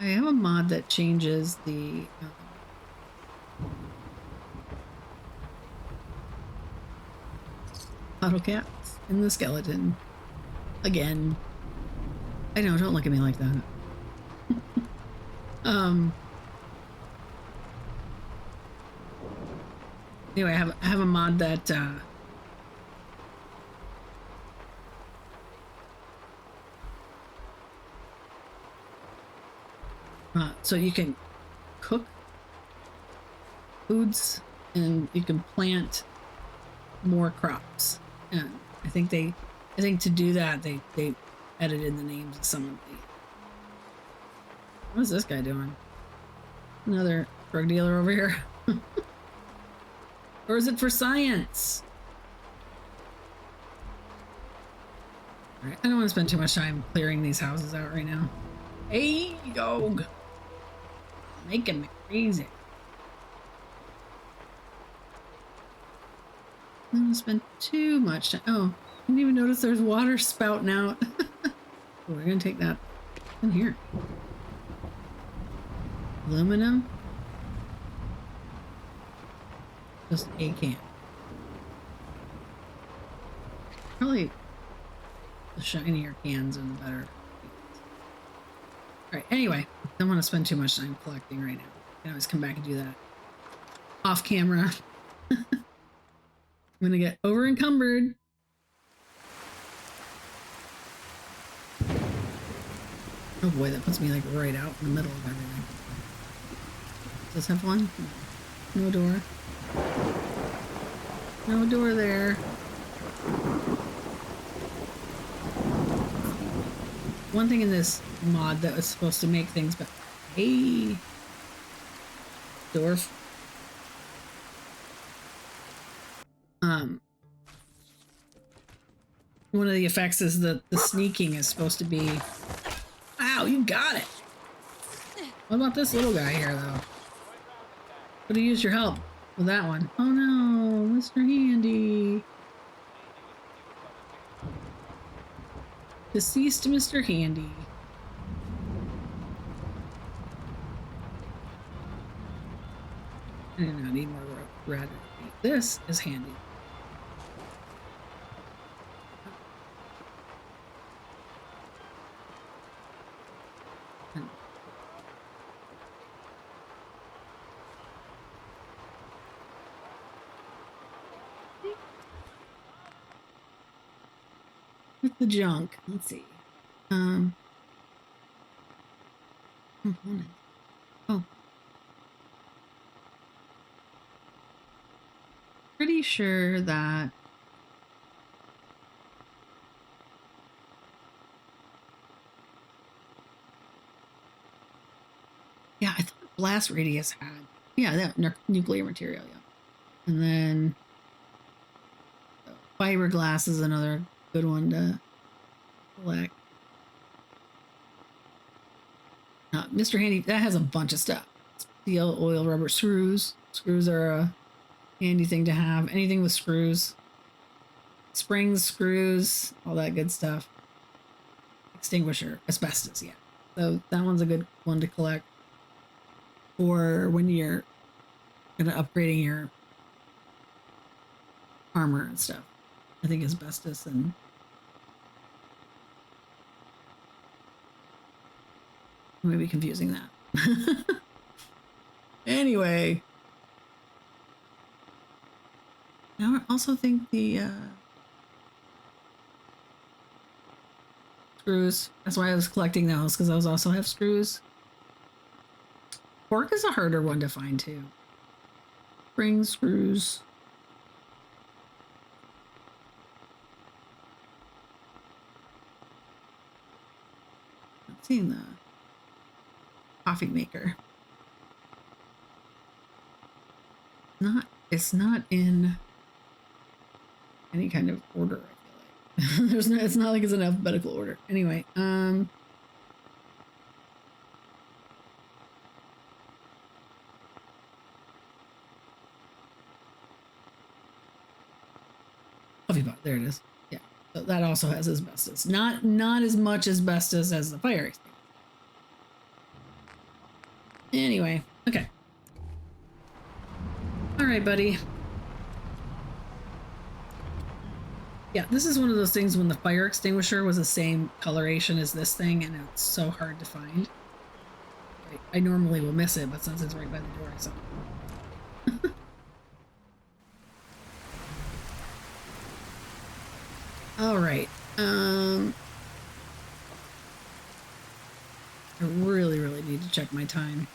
S1: I have a mod that changes the bottle caps in the skeleton. Again. I know, don't look at me like that. Anyway, I have a mod that so you can cook foods and you can plant more crops. And I think to do that they edited the names of some of the. What is this guy doing? Another drug dealer over here. Or is it for science? All right, I don't want to spend too much time clearing these houses out right now. Hey, yo. Making me crazy. I'm gonna spend too much time. Oh, I didn't even notice there's water spouting out. We're gonna take that in here. Aluminum. Just a can. Probably the shinier cans are the better. Alright, anyway, I don't want to spend too much time collecting right now. I can always come back and do that off camera. I'm gonna get over encumbered. Oh boy, that puts me like right out in the middle of everything. Does this have one? No door. No door there. One thing in this mod that was supposed to make things better. Hey, dwarf. One of the effects is that the sneaking is supposed to be. Ow, you got it. What about this little guy here, though? Could have used your help with that one. Oh no, Mr. Handy. Deceased Mr. Handy. I do not need more red. This is handy. With the junk, let's see. Component. Oh. Pretty sure that yeah, I thought blast radius had that nuclear material, yeah. And then fiberglass is another good one to collect. Mr. Handy, that has a bunch of stuff. Steel, oil, rubber, screws. Screws are a handy thing to have. Anything with screws. Springs, screws, all that good stuff. Extinguisher, asbestos, yeah. So that one's a good one to collect. Or when you're gonna upgrading your armor and stuff. I think asbestos and I may be confusing that. Anyway. Now I also think the screws. That's why I was collecting those, because those also have screws. Cork is a harder one to find too. Spring screws. Not seeing the coffee maker. It's not in any kind of order, I feel like. It's not like it's in alphabetical order. Anyway, coffee pot, there it is. Yeah. So that also has asbestos. Not as much asbestos as the fire extinguisher. Anyway, okay. All right, buddy. Yeah, this is one of those things when the fire extinguisher was the same coloration as this thing, and it's so hard to find. I normally will miss it, but since it's right by the door, so. All right. I really need to check my time.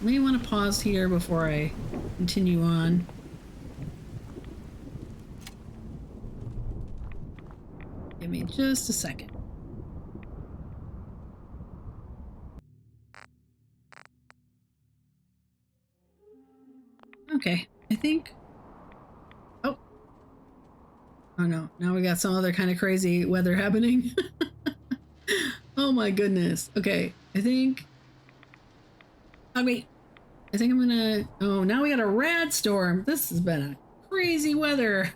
S1: May want to pause here before I continue on. Give me just a second. Okay, I think. Oh no, now we got some other kind of crazy weather happening. Oh my goodness. Okay, I think. Oh wait, I think I'm gonna. Oh, now we got a rad storm. This has been a crazy weather.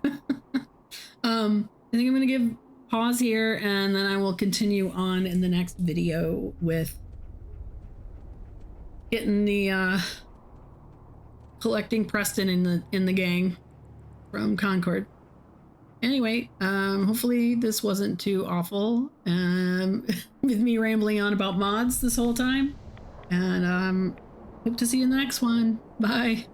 S1: I think I'm gonna give pause here, and then I will continue on in the next video with getting the collecting Preston in the gang from Concord. Anyway, hopefully this wasn't too awful with me rambling on about mods this whole time, and hope to see you in the next one. Bye.